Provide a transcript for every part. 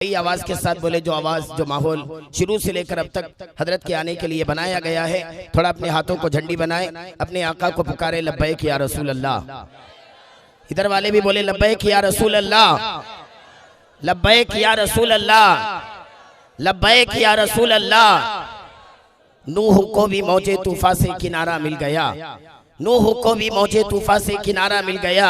बड़ी आवाज के साथ बोले, जो आवाज जो माहौल शुरू से लेकर अब तक हजरत के आने के लिए बनाया गया है। थोड़ा अपने हाथों को झंडी बनाए, अपने आका को पुकारे लब्बैक या रसूल अल्लाह। इधर वाले भी बोले लब्बैक या रसूल अल्लाह, लब्बैक या रसूल अल्लाह, लब्बैक या रसूल अल्लाह। नूह को भी मौजे तूफा से किनारा मिल गया, नूह को भी मौजे तूफा से किनारा मिल गया।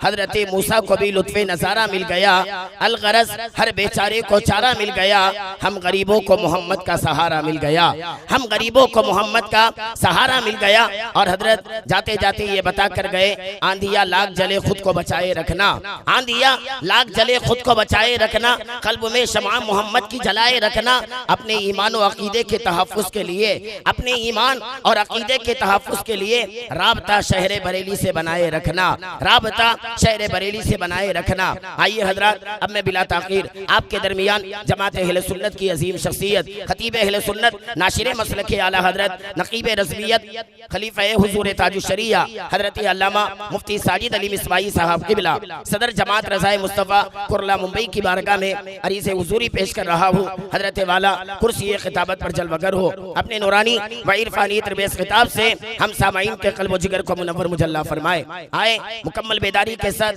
हजरत मूसा को भी लुत्फ़े नज़ारा मिल गया। अलगरज हर बेचारे को चारा मिल गया। हम गरीबों को मोहम्मद का सहारा मिल गया, हम गरीबों को मोहम्मद का सहारा मिल गया। और हजरत जाते जाते ये बता कर गए, आंधिया लाख जले खुद को बचाए रखना, आंधिया लाख जले खुद को बचाए रखना, कल्ब में शमा मोहम्मद की जलाए रखना। अपने ईमान और अकीदे के तहफ़्फ़ुज़ के लिए, अपने ईमान और अकीदे के तहफ़्फ़ुज़ के लिए राबता शहर बरेली से बनाए रखना, राबता शहर बरेली से बनाए रखना। आइए हजरत, अब मैं बिला ताखीर आपके दरमियान जमात अहले सुन्नत की अजीम शख्सियत, खतीब अहले सुन्नत, नाशिर मसलक आला हजरत, नकीब रज़वियत, खलीफा हुजूर ताजुश शरिया हजरत अल्लामा मुफ्ती साजिद अली मिसवाई साहब क़िबला, सदर जमात रज़ाए मुस्तफ़ा कुर्ला मुंबई की बारगाह में अरीज़े हुजूरी पेश कर रहा हूँ। हजरत वाला कुर्सी खिताबत पर जलवगर हो, अपने नूरानी व इरफानी तरबेस खिताब से हम सामाईन के क़ल्ब जिगर को मुनव्वर मुजल्ला फरमाए। आए मुकम्मल बेदारी के साथ,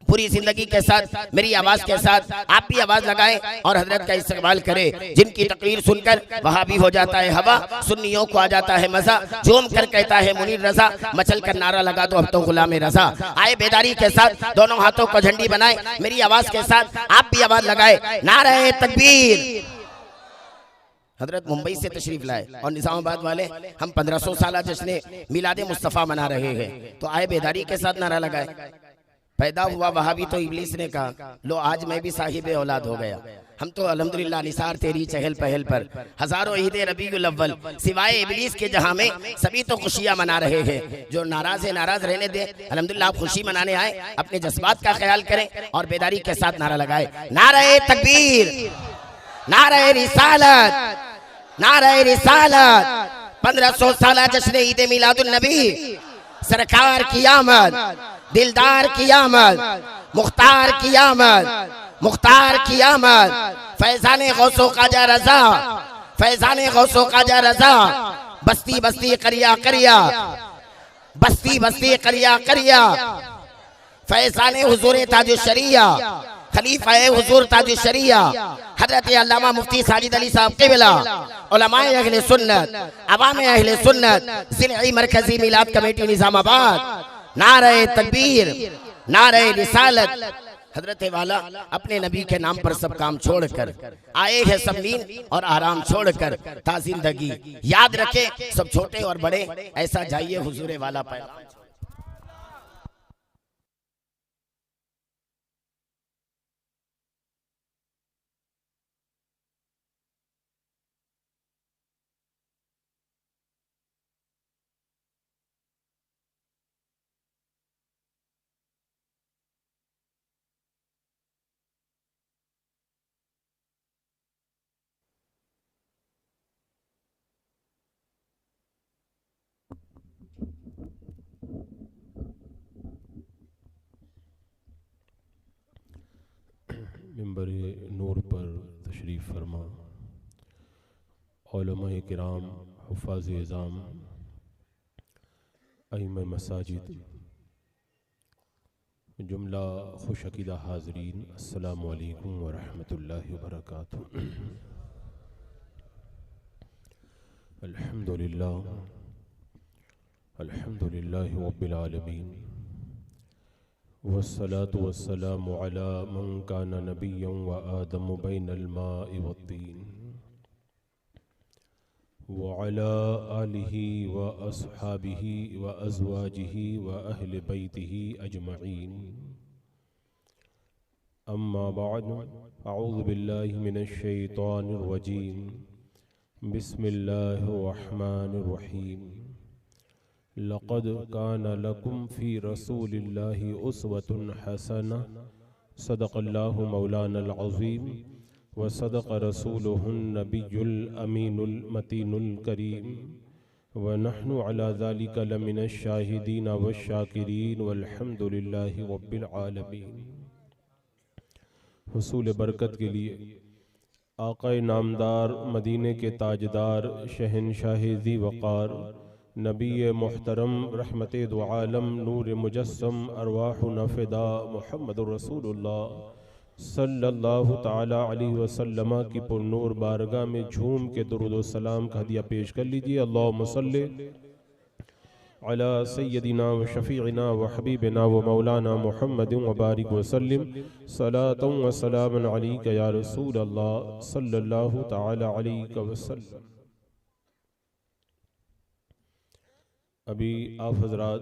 पूरी जिंदगी के साथ, मेरी आवाज के साथ आप भी आवाज लगाएं और हजरत का इस्तेमाल करें। जिनकी तकरीर सुनकर वहाँ भी हो जाता है हवा, सुन्नियों को आ जाता है मजा, जोम कर कहता है मुनीर रजा, मचल कर नारा लगा दो अब तो गुलाम रजा। आए बेदारी के साथ दोनों हाथों को झंडी बनाए, मेरी आवाज के साथ आप भी आवाज लगाए, नारे तकबीर। हजरत मुंबई से तशरीफ लाए और निजामाबाद वाले हम 1500 साल जश्न मिलादे मुस्तफ़ा मना रहे हैं, तो आए बेदारी के साथ नारा लगाए। पैदा हुआ वहाँ भी तो इब्लीस ने कहा, लो आज मैं भी साहिब औलाद हो गया। हम तो अल्हम्दुलिल्लाह निसार तेरी चहल पहल पर हजारों ईद रबीउल अव्वल सिवाय इब्लीस के जहाँ में सभी तो खुशियाँ मना रहे हैं। जो नाराज है नाराज रहने दे, अल्हम्दुलिल्लाह आप खुशी मनाने आए, अपने जज्बात का ख्याल करें और बेदारी के साथ नारा लगाए, नारे तकबीर, नारे रिसालत, नारे रिसालत। 1500 साल जश्न ईद मिलादुन नबी, सरकार की आमद, दिलदार की आमद, मुख्तार की आमद, मुख्तार की आमद। फैजाने गौसो काजा रजा, फैजाने गौसो काजा रजा। बस्ती बस्ती करिया करिया, बस्ती बस्ती करिया करिया। फैजाने हुजूर ताजुश शरिया, खलीफा हुजूर ताजुश शरिया हजरत अल्लामा मुफ्ती साजिद अली साहब क़िबला, उलमाए अहले सुन्नत, अवामे अहले सुन्नत, ज़िलई मरकज़ी मिलाद कमेटी निज़ामाबाद। नारे तकबीर, नारे रिसालत। हजरत वाला अपने नबी के नाम पर सब काम छोड़कर आए हैं, सब नींद और आराम छोड़कर ता जिंदगी। याद रखे सब छोटे और बड़े, ऐसा जाइए हुजूर वाला पैगाम। मिंबर नूर पर तशरीफ़ फरमा उलमाए किराम, हुफ़ाज़ इज़ाम, अइम्मा मसाजिद, जुमला खुश अक़ीदा हाज़रीन, अस्सलामु अलैकुम व रहमतुल्लाहि व बरकातुहू। अल्हम्दुलिल्लाह, अल्हम्दुलिल्लाहि रब्बिल आलमीन, वस्सलातु वस्सलामु अला मन काना नबिय्यन व आदम बैनल माइ वत्तीन व अला आलिहि व अस्हाबिहि व अज़वाजिहि व अहले बैतिहि अजमईन। अम्मा बाद, अऊज़ु बिल्लाहि मिनश शैतानिर रजीम, बिस्मिल्लाहिर रहमानिर रहीम। लक़द कान लकुम फ़ी रसूलिल्लाहि उस्वतुन हसना, सदक़ल्लाहु मौलानल अज़ीम व सदक़ रसूलुहुन नबियुल अमीनुल मतीनुल करीम व नहनु अला ज़ालिका लमिनश शाहिदीन वश शाकिरीन वल्हम्दुलिल्लाहि रब्बिल आलमीन। हुसूल बरकत के लिए आक़ाए नामदार मदीने के ताजदार शहनशाह ज़ी वक़ार नबी मुहतरम रहमत दो आलम नूर मुजस्सम अरवाहुना फ़िदा मुहम्मदुर रसूलुल्लाह सल्लल्लाहु ताला अलैहि वसल्लम की पुरनूर बारगाह में झूम के दुरूद व सलाम का हदिया पेश कर लीजिए। अल्लाहुम्मा सल्लि अला सय्यदिना व शफ़ीइना व हबीबिना व मौलाना मुहम्मदिन व बारिक व सल्लिम सलातन व सलामन अलैका या रसूल अल्लाह सल्लल्लाहु ताला अलैहि वसल्लम। अभी आप हज़रात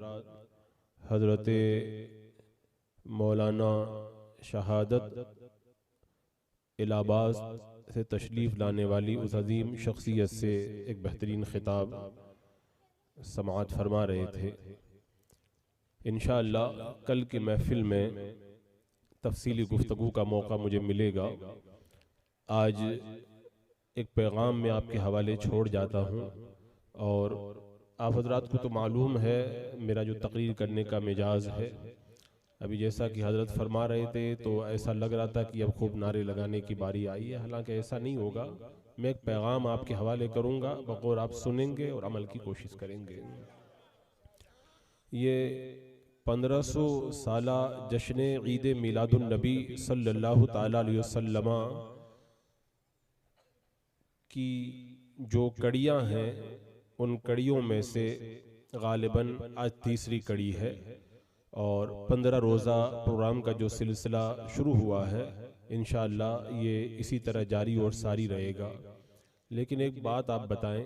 हज़रत मौलाना शहादत इलाहाबाद से तशरीफ़ लाने वाली उस अजीम शख्सियत से एक बेहतरीन खिताब समाअत फरमा रहे थे। इंशाअल्लाह कल की महफिल में तफसीली गुफ्तगू का मौका मुझे मिलेगा। आज एक पैगाम में आपके हवाले छोड़ जाता हूँ और आप हजरात को तो मालूम है मेरा जो तकरीर करने का मिजाज है। अभी जैसा कि हजरत फरमा रहे थे तो ऐसा लग रहा था कि अब खूब नारे लगाने की बारी आई है, हालांकि ऐसा नहीं होगा। मैं एक पैगाम आपके हवाले करूंगा, बगौर आप सुनेंगे और अमल की कोशिश करेंगे। ये 1500 साला जश्न ईद मिलादुन नबी सल्लल्लाहु ताला अलैहि वसल्लम की जो कड़ियाँ हैं उन कड़ियों में से गालिबन आज तीसरी कड़ी है और 15 रोज़ा प्रोग्राम का जो सिलसिला शुरू हुआ है इंशाअल्लाह ये इसी तरह जारी और सारी रहेगा। लेकिन एक बात आप बताएं,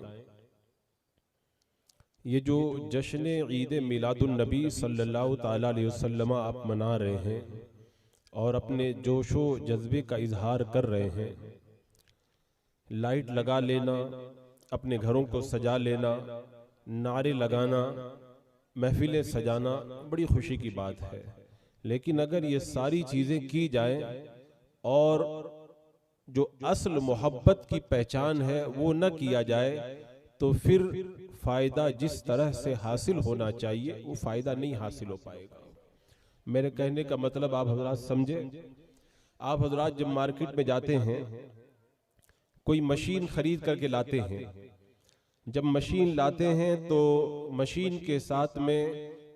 ये जो जश्न ईद मिलादुन नबी सल्लल्लाहु ताला अलैहि वसल्लम आप मना रहे हैं और अपने जोशो जज्बे का इजहार कर रहे हैं, लाइट लगा लेना, अपने घरों को सजा लेना, नारे लगाना, महफिलें सजाना बड़ी खुशी की बात है। लेकिन अगर ये सारी चीज़ें की जाएं और जो असल मोहब्बत की पहचान है वो न किया जाए तो फिर फ़ायदा जिस तरह से हासिल होना चाहिए वो फ़ायदा नहीं हासिल हो पाएगा। मेरे कहने का मतलब आप हजरात समझे। आप हजरात जब मार्केट में जाते हैं कोई मशीन खरीद करके लाते हैं, जब मशीन लाते हैं तो मशीन के साथ में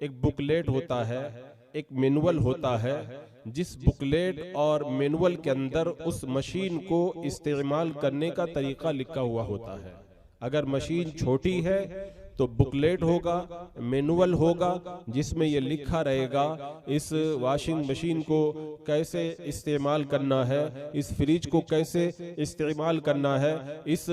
एक बुकलेट होता है, एक मैनुअल होता है, जिस बुकलेट और मैनुअल के अंदर उस मशीन को इस्तेमाल करने का तरीका लिखा हुआ होता है। अगर मशीन छोटी है तो बुकलेट होगा, मैनुअल होगा जिसमें ये लिखा रहेगा इस वॉशिंग मशीन को कैसे इस्तेमाल करना है, इस फ्रिज को कैसे इस्तेमाल करना है, इस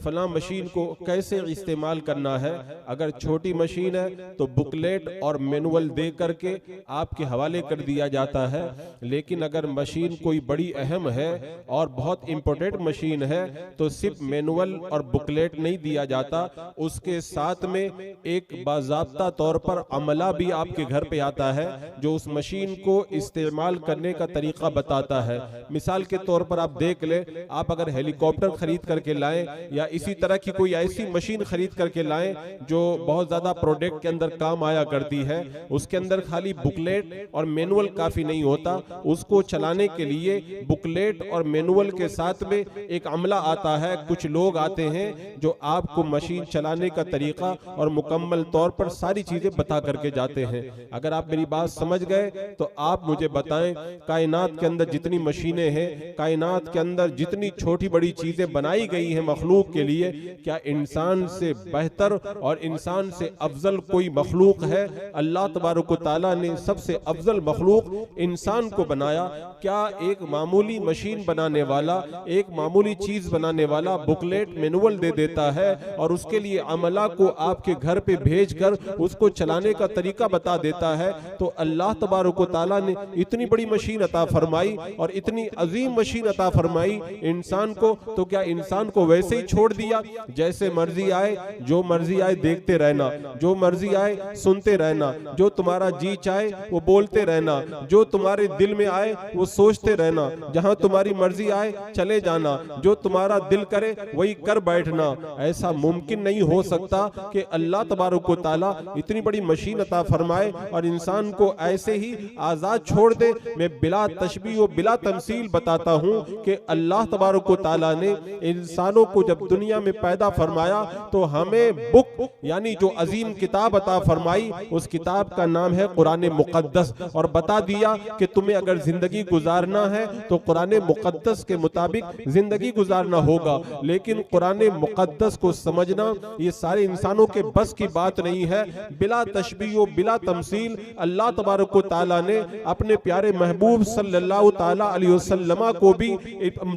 फला मशीन को कैसे इस्तेमाल करना है। अगर छोटी मशीन है तो बुकलेट और मैनुअल दे करके आपके हवाले कर दिया जाता है। लेकिन अगर मशीन कोई बड़ी अहम है और बहुत इम्पोर्टेंट मशीन है तो सिर्फ मैनुअल और बुकलेट नहीं दिया जाता, उसके साथ में एक बाज़ाब्ता तौर पर अमला भी आपके घर पे आता है जो उस मशीन को इस्तेमाल करने का तरीका बताता है। मिसाल के तौर पर आप देख ले, आप अगर हेलीकॉप्टर खरीद करके लाएं या इसी तरह की कोई ऐसी मशीन खरीद करके लाएं जो बहुत ज्यादा प्रोडक्ट के अंदर काम आया करती है, उसके अंदर खाली बुकलेट और मैनुअल काफी नहीं होता, उसको चलाने के लिए बुकलेट और मैनुअल के साथ में एक अमला आता है, कुछ लोग आते हैं जो आपको मशीन चलाने का तरीका और मुकम्मल तौर पर सारी चीजें बता करके जाते हैं। अगर आप मेरी बात समझ गए तो आप मुझे बताएं, कायनात के अंदर जितनी मशीनें हैं, कायनात के अंदर जितनी छोटी बड़ी चीजें बनाई गई हैं मखलूक के लिए, क्या इंसान से बेहतर और इंसान से अफजल कोई मखलूक है? अल्लाह तबारक व तआला ने सबसे अफजल मखलूक इंसान को बनाया। क्या एक मामूली मशीन बनाने वाला, एक मामूली चीज बनाने वाला बुकलेट मैनुअल दे देता है और उसके लिए अमला को आपके घर पे भेजकर उसको चलाने का तरीका बता देता है? तो अल्लाह तबारक व तआला ने इतनी बड़ी मशीन अता फरमाई और इतनी अजीम मशीन अता फरमाई इंसान को, तो क्या इंसान को वैसे ही छोड़ दिया जैसे मर्जी आए, जो मर्जी आए देखते रहना, जो मर्जी आए सुनते रहना, जो तुम्हारा जी चाहे वो बोलते रहना, जो तुम्हारे दिल में आए वो सोचते रहना, जहां तुम्हारी मर्जी आए चले जाना, जो तुम्हारा दिल करे वही कर बैठना? ऐसा मुमकिन नहीं हो सकता कि अल्लाह तबारक व तआला इतनी बड़ी मशीन अता फरमाए और इंसान को ऐसे ही आज़ाद छोड़ दे। मैं बिला तशबीह व बिला तमसील बताता हूँ कि अल्लाह तबारक व तआला ने इंसानों को जब दुनिया में पैदा फरमाया तो हमें बुक यानी जो अजीम किताब अता फरमाई, उस किताब का नाम है कुरान मुक़द्दस, और बता दिया कि तुम्हें अगर जिंदगी गुजारना है तो कुरान मुक़द्दस के मुताबिक जिंदगी गुजारना होगा। लेकिन कुरान मुक़द्दस को समझना ये सारे इंसानों के बस की बात नहीं है। बिला तशबीह व बिला तमसील अल्लाह तबारक व तआला ने अपने प्यारे महबूब सल्लल्लाहु तआला अलैहि वसल्लम को भी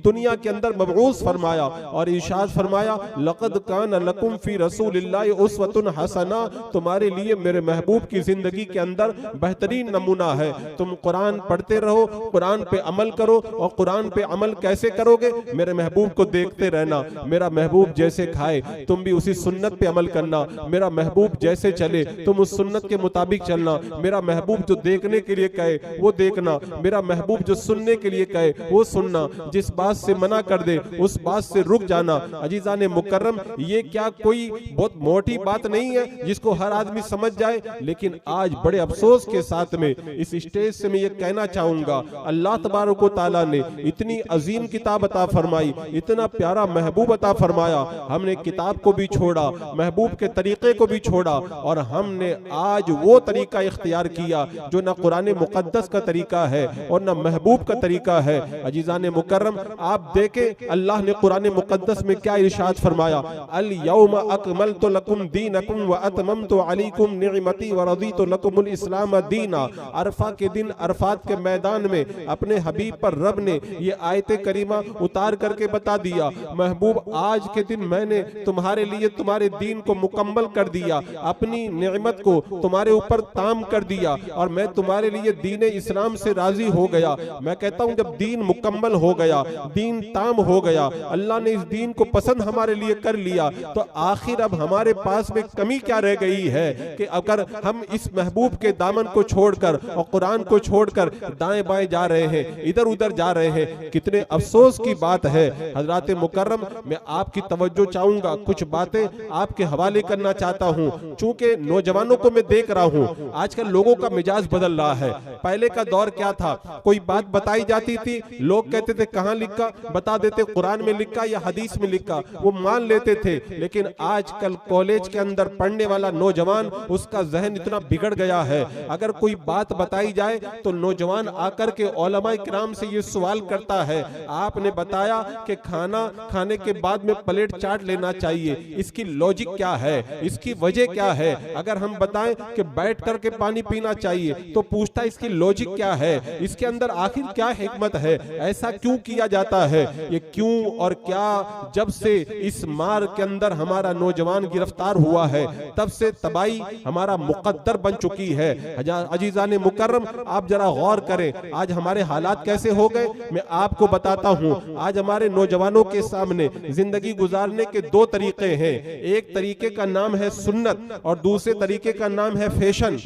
दुनिया के अंदर मबऊस फरमाया और इरशाद फरमाया, लक़द कान लकुम फी रसूलिल्लाहि उस्वतुन हसना, तुम्हारे लिए मेरे महबूब की जिंदगी के अंदर बेहतरीन नमूना है। तुम कुरान पढ़ते रहो, कुरान पे अमल करो, और कुरान पे अमल कैसे करोगे? मेरे महबूब को देखते रहना। मेरा महबूब जैसे खाए तुम भी उसी सुन्नत पे अमल करना। मेरा महबूब जैसे चले तुम उस सुन्नत के मुताबिक चलना। मेरा महबूब जो देखने के लिए कहे वो देखना। मेरा महबूब जो सुनने के लिए कहे वो सुनना। जिस बात से मना कर दे उस बात से रुक जाना। अजीजान मुकर्रम, ये क्या कोई बहुत मोटी बात नहीं है जिसको हर आदमी समझ जाए, लेकिन आज बड़े अफसोस के साथ में इस स्टेज से मैं ये कहना चाहूंगा, अल्लाह तबारक व तआला ने इतनी अजीम किताब अता फरमाई, इतना प्यारा महबूब अता फरमाया, हमने किताब को भी छोड़ा, महबूब के तरीके को भी छोड़ा, और हमने आज वो तरीका इख्तियार किया जो ना कुरान मुक़द्दस का तरीका है और ना महबूब का तरीका है। अजीजान मुकर्रम, आप देखें अल्लाह ने कुरान मुक़द्दस में क्या इरशाद फरमाया, अल यौमा अकमलतु लकुम दीनकुम व अतममतु अलैकुम निअमती व रदीतु लकुमुल इस्लाम दीना। अरफा के दिन अरफात के मैदान में अपने हबीब पर रब ने ये आयत करीमा उतार करके बता दिया, महबूब आज के दिन मैंने तुम्हारे लिए तुम्हारे दीन को मुकम्मल कर दिया, अपनी नेमत को तुम्हारे ऊपर ताम कर दिया, और मैं तुम्हारे लिए दीन इस्लाम से राजी हो गया। मैं कहता हूँ जब दीन मुकम्मल हो गया, दीन ताम हो गया, अल्लाह ने इस दीन को पसंद हमारे लिए कर लिया, तो आखिर अब हमारे पास में कमी क्या रह गई है कि अगर हम इस महबूब के दामन को छोड़कर और कुरान को छोड़कर दाएं बाएं जा रहे हैं, इधर उधर जा रहे हैं। कितने अफसोस की बात है। हजरात मुकर्रम, मैं आपकी तवज्जो चाहूंगा, कुछ बातें आपके हवाले करना चाहता हूं। चूंकि नौजवानों को मैं देख रहा हूं, आजकल लोगों का मिजाज बदल रहा है। पहले का दौर क्या था, कोई बात बताई जाती थी, लोग कहते थे कहां लिखा, बता देते कुरान में लिखा या हदीस में लिखा, वो मान लेते थे। लेकिन आजकल कॉलेज के अंदर पढ़ने वाला नौजवान, उसका जहन इतना बिगड़ गया है, अगर कोई बात बताई जाए तो नौजवान आकर के उलमा किराम से ये सवाल करता है, आपने बताया कि खाना खाने के बाद में प्लेट चाट लेना चाहिए, इसकी लॉजिक क्या है, इसकी वजह क्या है? अगर हम बताएं कि बैठ करके पानी पीना चाहिए तो पूछता है इसकी लॉजिक क्या है, इसके अंदर आखिर क्या हिकमत है, ऐसा क्यों किया जाता है? ये क्यों और क्या, जब से इस मार के अंदर हमारा नौजवान गिरफ्तार हुआ है तब से तबाही हमारा मुकद्दर बन चुकी है। अजीजान मुकर्रम, आप जरा गौर करें आज हमारे हालात कैसे हो गए। मैं आपको बताता हूं, आज हमारे नौजवानों के सामने जिंदगी गुजारने के दो तरीके हैं। एक तरीके का नाम है सुन्नत और दूसरे तरीके का नाम है फैशन।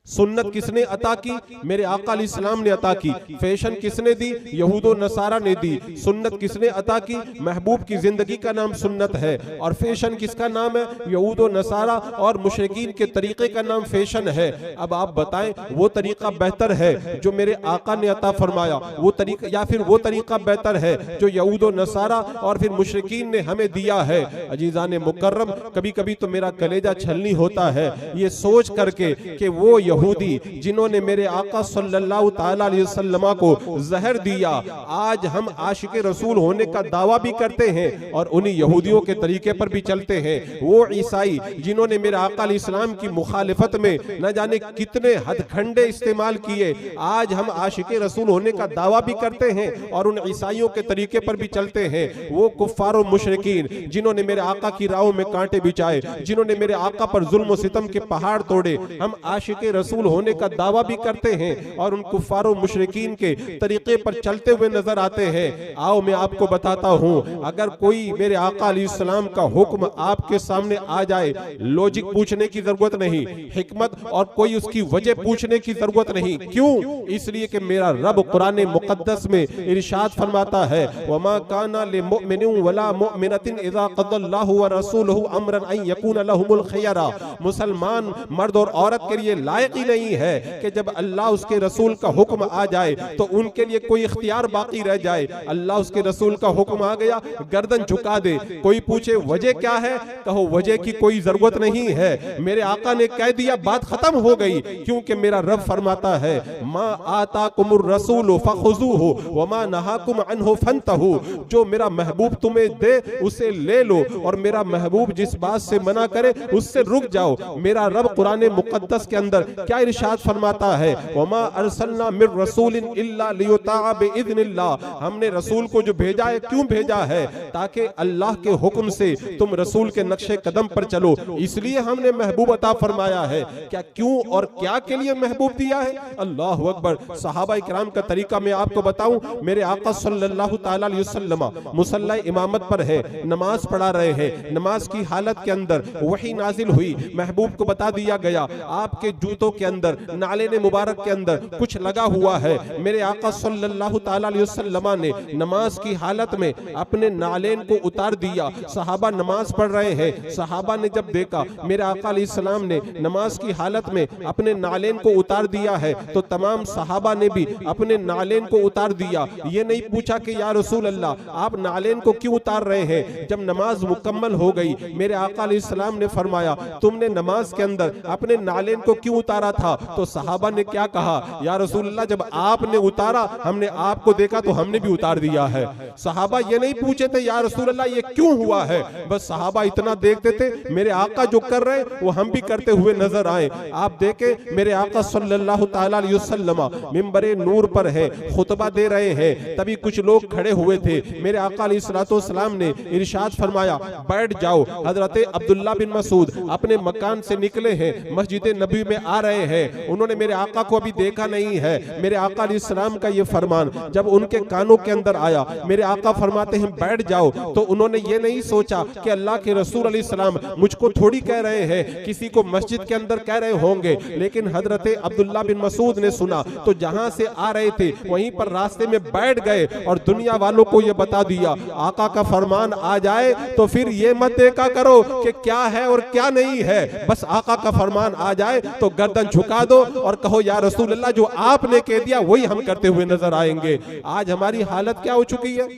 सुन्नत किसने अता की? मेरे आका अलैहिस्सलाम ने अता की। फैशन किसने दी? यहूदो नसारा ने दी। सुन्नत किसने अता की? महबूब की जिंदगी का नाम सुन्नत है, और फैशन किसका नाम है? यहूदो नसारा और मुशरिकीन के तरीके का नाम फैशन है। अब आप बताएं वो तरीका बेहतर है जो मेरे आका ने अता फरमाया, वो तरीका, या फिर वो तरीका बेहतर है जो यहूदो नसारा और फिर मुशरिकीन ने हमें दिया है? अजीजान मुकर्रम, कभी कभी तो मेरा कलेजा छलनी होता है ये सोच करके कि वो यहूदी जिन्होंने मेरे आका सल्लल्लाहु ताला अलैहि वसल्लम को जहर दिया, आज हम आशिक रसूल होने का दावा भी करते हैं और उन्हीं यहूदियों के तरीके पर भी चलते हैं। वो ईसाई जिन्होंने मेरे आका अलैहिस्सलाम की मुखालिफत में न जाने कितने हथखंडे इस्तेमाल किए, आज हम आशिक रसूल होने का दावा भी करते हैं और उन ईसाइयों के तरीके पर भी चलते हैं। वो कुफ्फार और मुशरिकीन जिन्होंने मेरे आका की राहों में कांटे बिछाए, जिन्होंने मेरे आका पर जुल्म और सितम के पहाड़ तोड़े, हम आशिक रसूल होने का दावा भी करते हैं और उन कुफ्फारों मुशरिकीन के तरीके पर चलते हुए नजर आते हैं। आओ मैं आपको बताता हूं, अगर कोई मेरे आका अलैहिस्सलाम का हुक्म आपके सामने आ जाए, लॉजिक पूछने की जरूरत नहीं, हिकमत और कोई उसकी वजह पूछने की जरूरत नहीं। क्यों? इसलिए कि मेरा रब कुरान मुकद्दस में इरशाद फरमाता है, वमा काना लिमुमिनिन वला मुमिनतिन इज़ा क़ज़ल्लाहु व रसूलुहु अमरन अन यकूना लहुमुल खियरा। मुसलमान मर्द और औरत के लिए लायक ही नहीं है कि जब अल्लाह उसके रसूल का हुक्म आ जाए तो उनके लिए कोई इख्तियार बाकी रह जाए। अल्लाह उसके रसूल का हुक्म आ गया, गर्दन झुका दे। कोई पूछे वजह क्या है, कहो वजह की कोई जरूरत नहीं है, मेरे आका ने कह दिया, बात खत्म हो गई। क्योंकि मेरा रब फरमाता है, मा आताकुमुर रसूल फखुज़ूहु व मा नहाकुम अन्हु फंतहु। जो मेरा महबूब तुम्हें दे उसे ले लो और मेरा महबूब जिस बात से मना करे उससे रुक जाओ। मेरा रब कुरान मुकद्दस के अंदर क्या इरशाद फरमाता है, वमा अरसलना मिर रसूलिन इल्ला लियुताअ बिइज़्निल्लाह। हमने रसूल को जो भेजा है, क्यों भेजा है? ताकि अल्लाह के हुक्म से तुम रसूल के नक्शे कदम पर चलो, इसलिए हमने महबूब अता फरमाया है। क्या क्यों और क्या के लिए महबूब दिया है? अल्लाहु अकबर। सहाबा इकराम का तरीका मैं आपको बताऊं, मेरे आका सल्लल्लाहु तआला अलैहि वसल्लम मुसल्ला इमामत पर है, नमाज पढ़ा रहे हैं। नमाज की हालत के अंदर वही नाजिल हुई, महबूब को बता दिया गया आपके जूतों के अंदर, नालेन मुबारक के अंदर कुछ लगा हुआ है। मेरे आका सल्लल्लाहु तआला अलैहि वसल्लम ने नमाज की हालत में अपने नालेन को उतार दिया। सहाबा नमाज पढ़ रहे हैं, सहाबा ने जब देखा मेरे आका अलैहिस्सलाम ने नमाज की हालत में अपने नालेन को उतार दिया है तो तमाम सहाबा ने भी अपने नालेन को उतार दिया। ये नहीं पूछा कि या रसूल अल्लाह आप नालेन को क्यों उतार रहे हैं। जब नमाज मुकम्मल हो गई मेरे आका अलैहिस्सलाम ने फरमाया, तुमने नमाज के अंदर अपने नालेन को क्यों उतारा था? तो सहाबा ने क्या कहा, या रसूल अल्लाह जब आपने उतारा हमने आपको देखा तो हमने भी उतार दिया है। सहाबा ये नहीं पूछे थे या रसूल अल्लाह ये क्यों हुआ है, बस सहाबा इतना देखते थे मेरे आका जो कर रहे हैं वो हम भी करते हुए नजर आए। आप देखे मेरे आका सल्लल्लाहु तआला अलैहि वसल्लम मिंबरे नूर पर है, खुतबा दे रहे हैं, तभी कुछ लोग खड़े हुए थे। मेरे आका अलैहिस्सलातु वस्सलाम ने इरशाद फरमाया, बैठ जाओ। हजरत अब्दुल्ला बिन मसूद अपने मकान से निकले हैं, मस्जिद नबी में आ रहे हैं। उन्होंने मेरे आका को अभी देखा नहीं है। मेरे आका अलैहिस्सलाम का ये फरमान जब उनके कानों के अंदर आया, मेरे आका फरमाते हैं बैठ जाओ, तो उन्होंने ये नहीं सोचा कि अल्लाह के रसूल अलैहिस्सलाम मुझको थोड़ी कह रहे हैं, किसी को मस्जिद के अंदर कह रहे होंगे। लेकिन हजरत अब्दुल्ला बिन मसूद ने सुना तो जहां से आ रहे थे वहीं पर रास्ते में बैठ गए और दुनिया वालों को ये बता दिया, आका का फरमान आ जाए तो फिर ये मत देखा करो कि क्या है और क्या नहीं है, बस आका का फरमान आ जाए तो गर्दन झुका दो और कहो या रसूल अल्लाह जो आपने कह दिया वही हम करते हुए नजर आएंगे। आज हमारी हालत क्या हो चुकी है?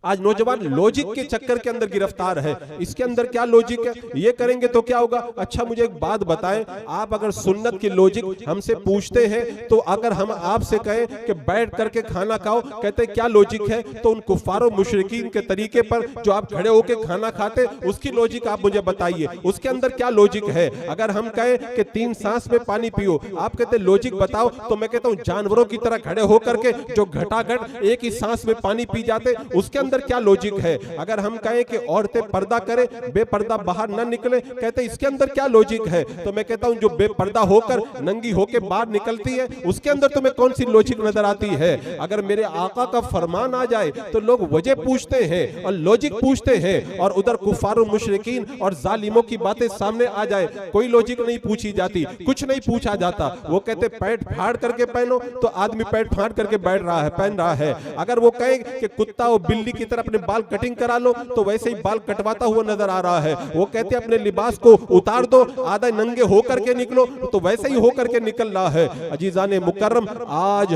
आज नौजवान लॉजिक के चक्कर के अंदर गिरफ्तार है। इसके अंदर क्या लॉजिक है, ये करेंगे तो क्या होगा? अच्छा मुझे एक बात बताएं, आप अगर सुन्नत की लॉजिक हमसे पूछते हैं तो अगर हम आपसे कहें कि बैठ करके खाना खाओ, कहते क्या लॉजिक है? तो उन कुफ्फारों मुशरिकीन के तरीके पर जो आप खड़े होकर खाना खाते उसकी लॉजिक आप मुझे बताइए, उसके अंदर क्या लॉजिक है? अगर हम कहें कि 3 सांस में पानी पियो, आप कहते लॉजिक बताओ, तो मैं कहता हूं जानवरों की तरह खड़े होकर के जो घटाघट एक ही सांस में पानी पी जाते उसके अंदर क्या लॉजिक है? अगर हम कहें कि औरतें पर्दा करें, बेपर्दा बाहर न निकले, कहते इसके अंदर क्या लॉजिक है? तो मैं कहता हूं जो बेपर्दा होकर नंगी होकर बाहर निकलती है उसके अंदर तुम्हें कौन सी लॉजिक नजर आती है? अगर मेरे आका का फरमान आ जाए तो लोग वजह पूछते हैं और लॉजिक पूछते हैं, और उधर कुफार मुशरिकीन और जालिमों की बातें सामने आ जाए, कोई लॉजिक नहीं पूछी जाती, कुछ नहीं पूछा जाता। वो कहते पैंट फाड़ करके पहनो, तो आदमी पैंट फाड़ करके बैठ रहा है, पहन रहा है। अगर वो कहे कि कुत्ता और बिल्ली की तरह अपने बाल कटिंग करा लो, तो वैसे ही बाल कटवाता हुआ नजर आ रहा है। वो कहते हैं अपने लिबास को उतार दो, आधा नंगे होकर के निकलो, तो वैसे ही होकर के निकल रहा है। अजीजाने मुकर्रम, आज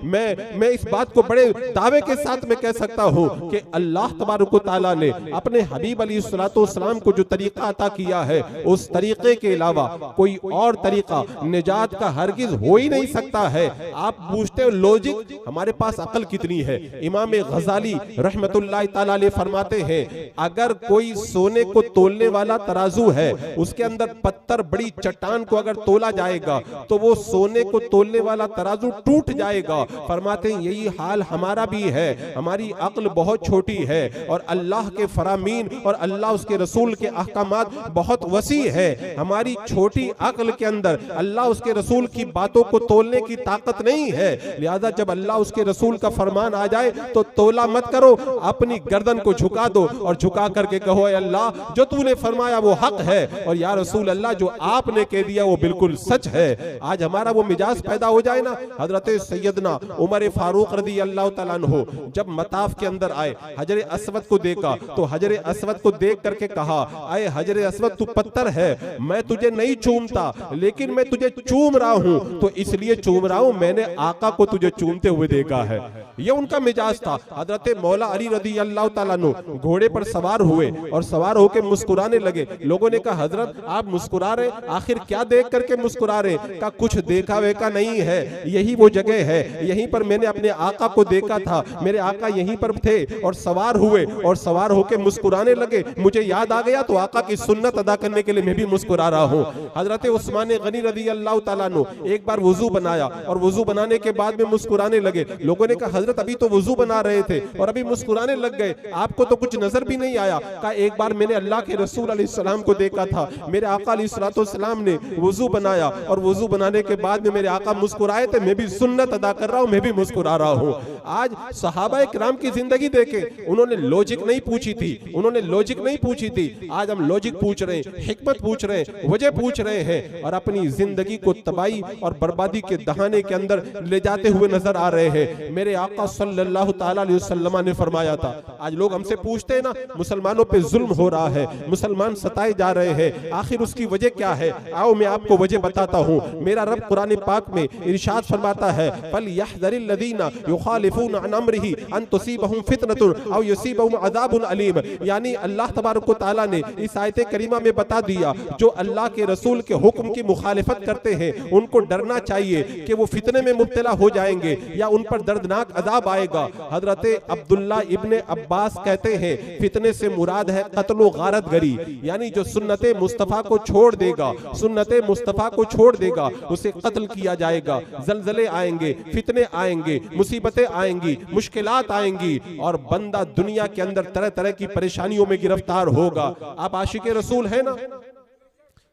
मैं इस बात को बड़े दावे के साथ में कह सकता हूं कि अल्लाह तबारक व तआला ने अपने हबीब अलैहिस्सलाम को जो तरीका अता किया है, उस तरीके के अलावा कोई और तरीका निजात का हरगिज हो ही नहीं सकता है। आप पूछते हो लॉजिक, हमारे पास अकल कितनी है? इमाम गजाली रहमतुल्लाह रहमतुल्लाहि ताला अलैह फरमाते हैं, अगर कोई सोने को तोलने वाला तराजू है, उसके अंदर पत्थर बड़ी चट्टान को अगर तोला जाएगा तो वो सोने को तोलने वाला तराजू टूट जाएगा। फरमाते हैं यही हाल हमारा भी है, हमारी अक्ल बहुत छोटी है और अल्लाह के फरामीन और अल्लाह उसके रसूल के अहकामात बहुत वसी है। हमारी छोटी अक्ल के अंदर अल्लाह उसके रसूल की बातों को तोलने की ताकत नहीं है। लिहाजा जब अल्लाह उसके रसूल का फरमान आ जाए तो तोला मत करो, अपनी गर्दन को झुका दो और झुका करके कहो अल्लाह जो तूने फरमाया वो हक है और या रसूल अल्लाह जो आपने कह दिया वो बिल्कुल सच है। आज हमारा वो मिजाज पैदा हो जाए ना। हजरत सैयदना उमर फारूक रज़ी अल्लाह तआला अन्हु जब मताफ के अंदर आए, हजर असवद को देखा तो हजर असवद को देख करके कहा, आए हजर असवद तू पत्थर है, मैं तुझे नहीं चूमता लेकिन मैं तुझे चूम रहा हूं, तो इसलिए चूम रहा हूं, मैंने आका को तुझे चूमते हुए देखा है। ये उनका मिजाज था। हजरत मौला अली रज़ी अल्लाह तआला अन्हु घोड़े पर सवार हुए और सवार होकर मुस्कुराने लगे। लोगों ने कहा हजरत आप मुस्कुरा रहे, आखिर क्या देख करके मुस्कुरा रहे? का कुछ देखा वेखा नहीं है, यही वो जगह है, यहीं पर मैंने अपने आका को देखा था, मेरे आका यहीं पर थे और सवार हुए और सवार होकर मुस्कुराने लगे। मुझे याद आ गया तो आका की सुन्नत अदा करने के लिए मैं भी मुस्कुरा रहा हूँ। हजरत उस्मान गनी रज़ी अल्लाह तआला अन्हु एक बार वुजू बनाया और वुजू बनाने के बाद में मुस्कुराने लगे। लोगों ने कहा हजरत अभी तो वुजू बना रहे थे और अभी मुस्कुराने लग गए, आपको तो कुछ नजर भी नहीं आया? कहा एक बार मैंने अल्लाह के रसूल अलैहिस्सलाम को देखा था, मेरे आका अलैहिस्सलाम ने वुजू बनाया और वुजू बनाने के बाद में मेरे आका मुस्कुराए थे, मैं भी सुन्नत अदा कर रहा हूं, मैं भी मुस्कुरा रहा हूं। आज सहाबा किराम की जिंदगी देखे, उन्होंने लॉजिक नहीं पूछी थी, उन्होंने लॉजिक नहीं पूछी थी। आज हम लॉजिक पूछ रहे हैं, हिकमत पूछ रहे हैं, वजह पूछ रहे हैं और अपनी जिंदगी को तबाही और बर्बादी के दहाने के अंदर ले जाते हुए नजर आ रहे हैं। मेरे आका सल्लल्लाहु ताला अलैहि वसल्लम ने फरमाया था, आज लोग हमसे पूछते हैं ना मुसलमानों पे जुल्म हो रहा है, मुसलमान सताए जा रहे हैं, आखिर उसकी वजह क्या है? आओ मैं आपको वजह बताता हूँ। मेरा रब कुरान पाक में इरशाद फरमाता है, फलयहज़रिल लज़ीना युखालिफूना अन अम्रिही अन तुसीबहुम फितनतुन औ युसीबहुम अज़ाबुन अलीम। यानी अल्लाह तबारक व तआला ने इस आयत करीमा में बता दिया, जो अल्लाह के रसूल के हुक्म की मुखालिफत करते हैं उनको डरना चाहिए कि वो फितने में मुब्तला हो जाएंगे या उन पर दर्दनाक अजाब आएगा। हजरत अब्दुल्ला इब्ने अब्बास कहते हैं फितने से मुराद है कत्ल गारत गरी, यानी जो सुन्नते मुस्तफ़ा को छोड़ देगा, सुन्नते मुस्तफ़ा को छोड़ देगा उसे कत्ल किया जाएगा। जलजले आएंगे, फितने आएंगे, मुसीबतें आएंगी, मुश्किलात आएंगी और बंदा दुनिया के अंदर तरह तरह की परेशानियों में गिरफ्तार होगा। आप आशिक रसूल है ना?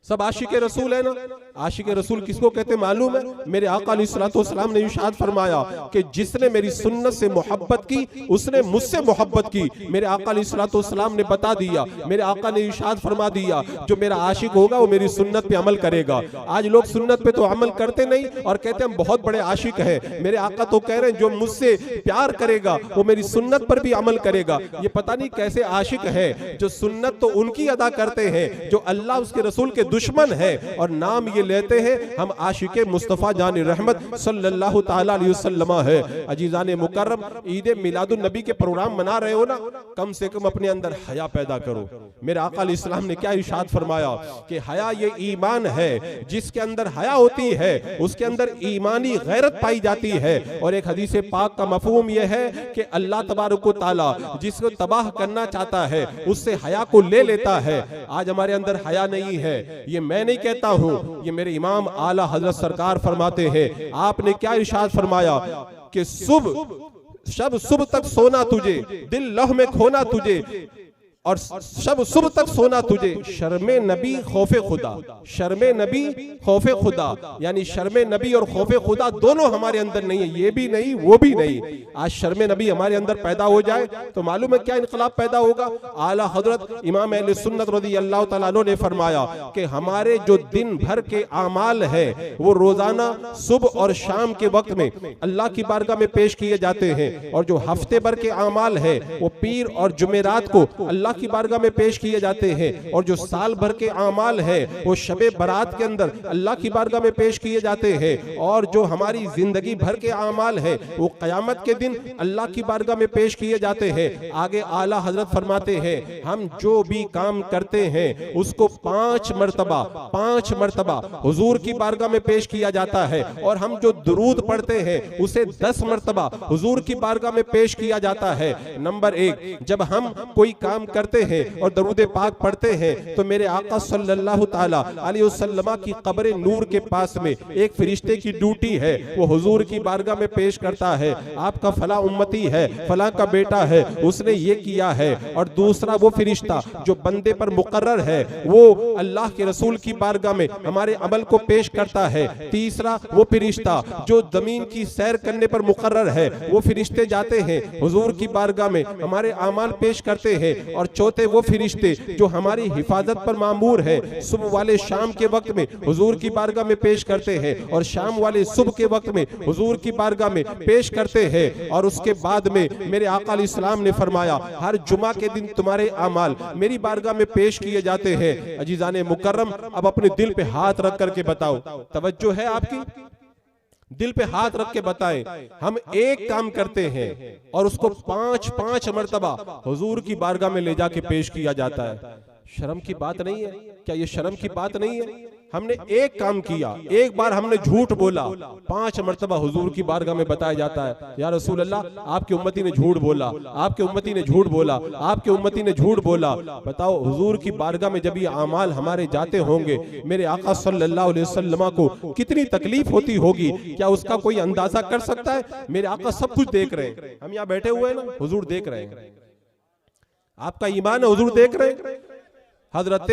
सब आशिक रसूल है ना? आशिक रसूल किसको कहते मालूम है? मेरे आका अलैहिस्सलाम ने इरशाद फरमाया कि जिसने मेरी सुन्नत से मोहब्बत की उसने मुझसे मोहब्बत की। मेरे आका अलैहिस्सलाम ने बता दिया, मेरे आका ने इरशाद फरमा दिया, जो मेरा आशिक होगा वो मेरी सुन्नत पे अमल करेगा। आज लोग सुन्नत पे तो अमल करते नहीं और कहते हम बहुत बड़े आशिक हैं। मेरे आका तो कह रहे हैं जो मुझसे प्यार करेगा वो मेरी सुन्नत पर भी अमल करेगा। ये पता नहीं कैसे आशिक है जो सुन्नत तो उनकी अदा करते हैं जो अल्लाह उसके रसूल के दुश्मन है और नाम ये लेते हैं हम आशिके मुस्तफ़ा जान रहमत सल्लल्लाहु ताला अलैहि वसल्लम है। अजीजान मुकर्रम, ईद मिलादुन नबी के प्रोग्राम मना रहे हो ना, कम से कम अपने अंदर हया पैदा करो। मेरे आका अलैहिस्सलाम ने क्या इरशाद फरमाया कि हया ये ईमान है, जिसके अंदर हया होती है उसके अंदर ईमानी गैरत पाई जाती है। और एक हदीस पाक का मफहूम यह है कि अल्लाह तबारक व तआला जिसको तबाह करना चाहता है उससे हया को ले लेता है। आज हमारे अंदर हया नहीं है, ये मैं नहीं कहता हूं, ये मेरे इमाम आला हजरत सरकार फरमाते हैं। आपने क्या इरशाद फरमाया कि सुबह तक सोना तुझे, दिल लौह में खोना तुझे और सुबह तक सोना तुझे। शर्मे नबी खौफे खुदा, शर्मे नबी खौफे खुदा, यानी शर्मे नबी और खौफे खुदा दोनों हमारे अंदर नहीं है, ये भी नहीं वो भी नहीं। आज शर्मे नबी हमारे अंदर पैदा हो जाए तो मालूम है क्या इनकलाब पैदा होगा। आला हजरत इमाम अहले सुन्नत रज़ी अल्लाह तआला अन्हु ने फरमाया कि हमारे जो दिन भर के आमाल है वो रोजाना सुबह और शाम के वक्त में अल्लाह की बारगाह में पेश किए जाते हैं और जो हफ्ते भर के आमाल है वो पीर और जुमेरात को अल्लाह की बारगाह में पेश किए जाते हैं, और जो साल भर के आमाल हैं वो शबे बारात के अंदर अल्लाह की बारगाह में पेश किए जाते हैं, और जो हमारी जिंदगी भर के आमाल हैं वो क़यामत के दिन अल्लाह की बारगाह में पेश किए जाते हैं। आगे आला हजरत फरमाते हैं, हम जो भी काम करते हैं उसको 5 मरतबा हुजूर की बारगाह में पेश किया जाता है, और हम जो दुरूद पढ़ते हैं उसे 10 मरतबा हुजूर की बारगाह में पेश किया जाता है। नंबर 1, जब हम कोई काम करते हैं और दरूद पाक पढ़ते हैं तो मेरे आका सल्लल्लाहु ताला अलैहि वसल्लम की कब्र नूर के पास में एक फरिश्ते की ड्यूटी है, वो हुजूर की बारगाह में पेश करता है, आपका फला उम्मती है, फला का बेटा है, उसने ये किया है। और दूसरा वो फरिश्ता जो बंदे पर मुकर्रर है वो अल्लाह के रसूल की बारगाह में हमारे अमल को पेश करता है। तीसरा वो फरिश्ता जो जमीन की सैर करने पर मुकर्रर है, वो फरिश्ते जाते हैं हुजूर की बारगाह में हमारे आमाल पेश करते हैं। और चौथे वो फरिश्ते जो हमारी हिफाजत पर मामूर है, सुबह वाले शाम के वक्त में हुजूर की बारगाह में पेश करते हैं, और शाम वाले सुबह के वक्त में हुजूर की बारगाह में पेश करते हैं। और उसके बाद में मेरे आका अलैहिस्सलाम ने फरमाया, हर जुमा के दिन तुम्हारे आमाल मेरी बारगाह में पेश किए जाते हैं। अजीजाने मुकर्रम, अब अपने दिल पे हाथ रख करके बताओ, तवज्जो है आपकी? दिल पे हाथ रख के बताएं, हम एक काम करते हैं और उसको 5 मरतबा हुजूर की बारगाह में ले जाके पेश किया जाता है। शर्म की बात नहीं है क्या? ये शर्म की बात नहीं है? हमने एक काम किया, एक बार हमने झूठ बोला, 5 मरतबा हुजूर की बारगाह में बताया जाता है, या रसूल अल्लाह आपकी उम्मती ने झूठ बोला, आपके उम्मती ने झूठ बोला, आपके उम्मती ने झूठ बोला। बताओ हुजूर की बारगाह में जब ये आमाल हमारे जाते होंगे, मेरे आका सल्लल्लाहु अलैहि वसल्लम को कितनी तकलीफ होती होगी, क्या उसका कोई अंदाजा कर सकता है? मेरे आका सब कुछ देख रहे हैं, हम यहाँ बैठे हुए हैं ना, हुजूर देख रहे हैं। आपका ईमान है, हुजूर देख रहे हैं। हजरत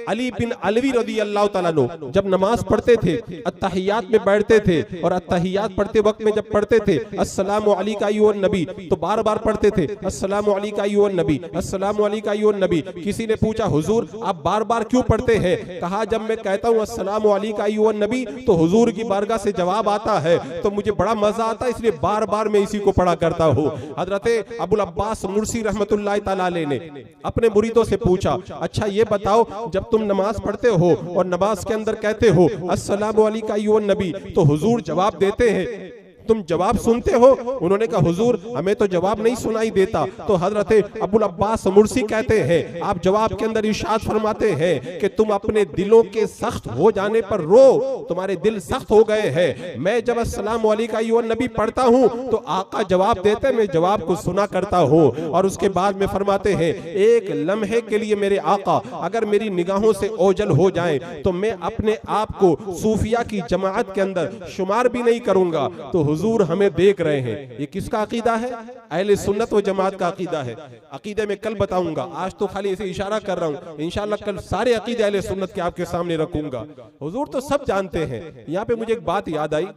अली बिन अलवी रदी अल्लाह ताला अन्हु जब नमाज पढ़ते थे, अत्तहियात में बैठते थे, और अत्तहियात पढ़ते वक्त में जब पढ़ते थे अस्सलामु अलैका अय्युहन नबी, तो बार बार पढ़ते थे अस्सलामु अलैका अय्युहन नबी, अस्सलामु अलैका अय्युहन नबी। किसी ने पूछा, हुजूर आप बार बार क्यों पढ़ते हैं? कहा, जब मैं कहता हूँ अस्सलामु अलैका अय्युहन नबी तो हुजूर की बारगाह से जवाब आता है, तो मुझे बड़ा मजा आता है, इसलिए बार बार मैं इसी को पढ़ा करता हूँ। हजरत अबुल अब्बास मुर्सी रहमतुल्लाह तआला अलैह ने अपने मुरीदों से पूछा, अच्छा ये बताओ, जब तुम नमाज पढ़ते हो और नमाज के अंदर कहते हो अस्सलामु अलैका अय्युहन नबी, तो हुजूर जवाब देते हैं, तुम जवाब सुनते हो? उन्होंने कहा, हुजूर हमें तो जवाब नहीं सुनाई देता। तो हजरत अबुल अब्बास मुर्सी कहते हैं, आप जवाब के अंदर इरशाद फरमाते हैं कि तुम अपने दिलों के सख्त हो जाने पर रो, तुम्हारे दिल सख्त हो गए हैं। मैं जब अस्सलामु अलैका अय्युहन नबी पढ़ता हूँ तो आका जवाब देते, मैं जवाब को सुना करता हूँ। और उसके बाद में फरमाते हैं, एक लम्हे के लिए मेरे आका अगर मेरी निगाहों से ओझल हो जाए तो मैं अपने आप को सूफिया की जमात के अंदर शुमार भी नहीं करूंगा। तो हुजूर हमें देख रहे हैं। ये किसका अकीदा है? अहले सुन्नत व जमात का अकीदा है। अकीदे में कल बताऊंगा, आज तो खाली ऐसे इशारा कर रहा हूं, इंशाअल्लाह कल सारे अकीदे अहले सुन्नत के आपके सामने रखूंगा। हुजूर तो सब जानते हैं। यहाँ पे मुझे एक बात याद आई,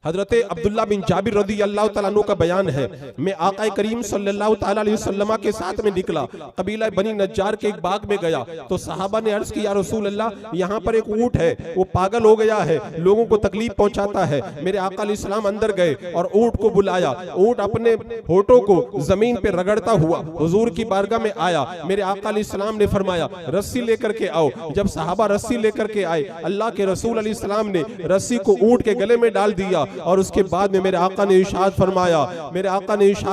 हजरत अब्दुल्ला बिन जाबिर रदी अल्लाह तआला अन्हु का बयान है, मैं आका करीम सल्लल्लाहु ताला अलैहि वसल्लम के साथ में निकला, कबीला बनी नज्जार के एक बाग में गया, तो सहाबा ने अर्ज किया, रसूल अल्लाह यहाँ पर एक ऊंट है, वो पागल हो गया है, लोगों को तकलीफ पहुंचाता है। मेरे आका अलैहिस्सलाम अंदर गए और ऊंट को बुलाया, ऊंट अपने होठों को जमीन पे रगड़ता हुआ हुजूर की बारगाह में आया। मेरे आका अलैहिस्सलाम ने फरमाया, रस्सी लेकर के आओ। जब सहाबा रस्सी लेकर के आए, अल्लाह के रसूल अलैहिस्सलाम ने रस्सी को ऊंट के गले में डाल दिया, और उसके बाद में मेरे आका ने इरशाद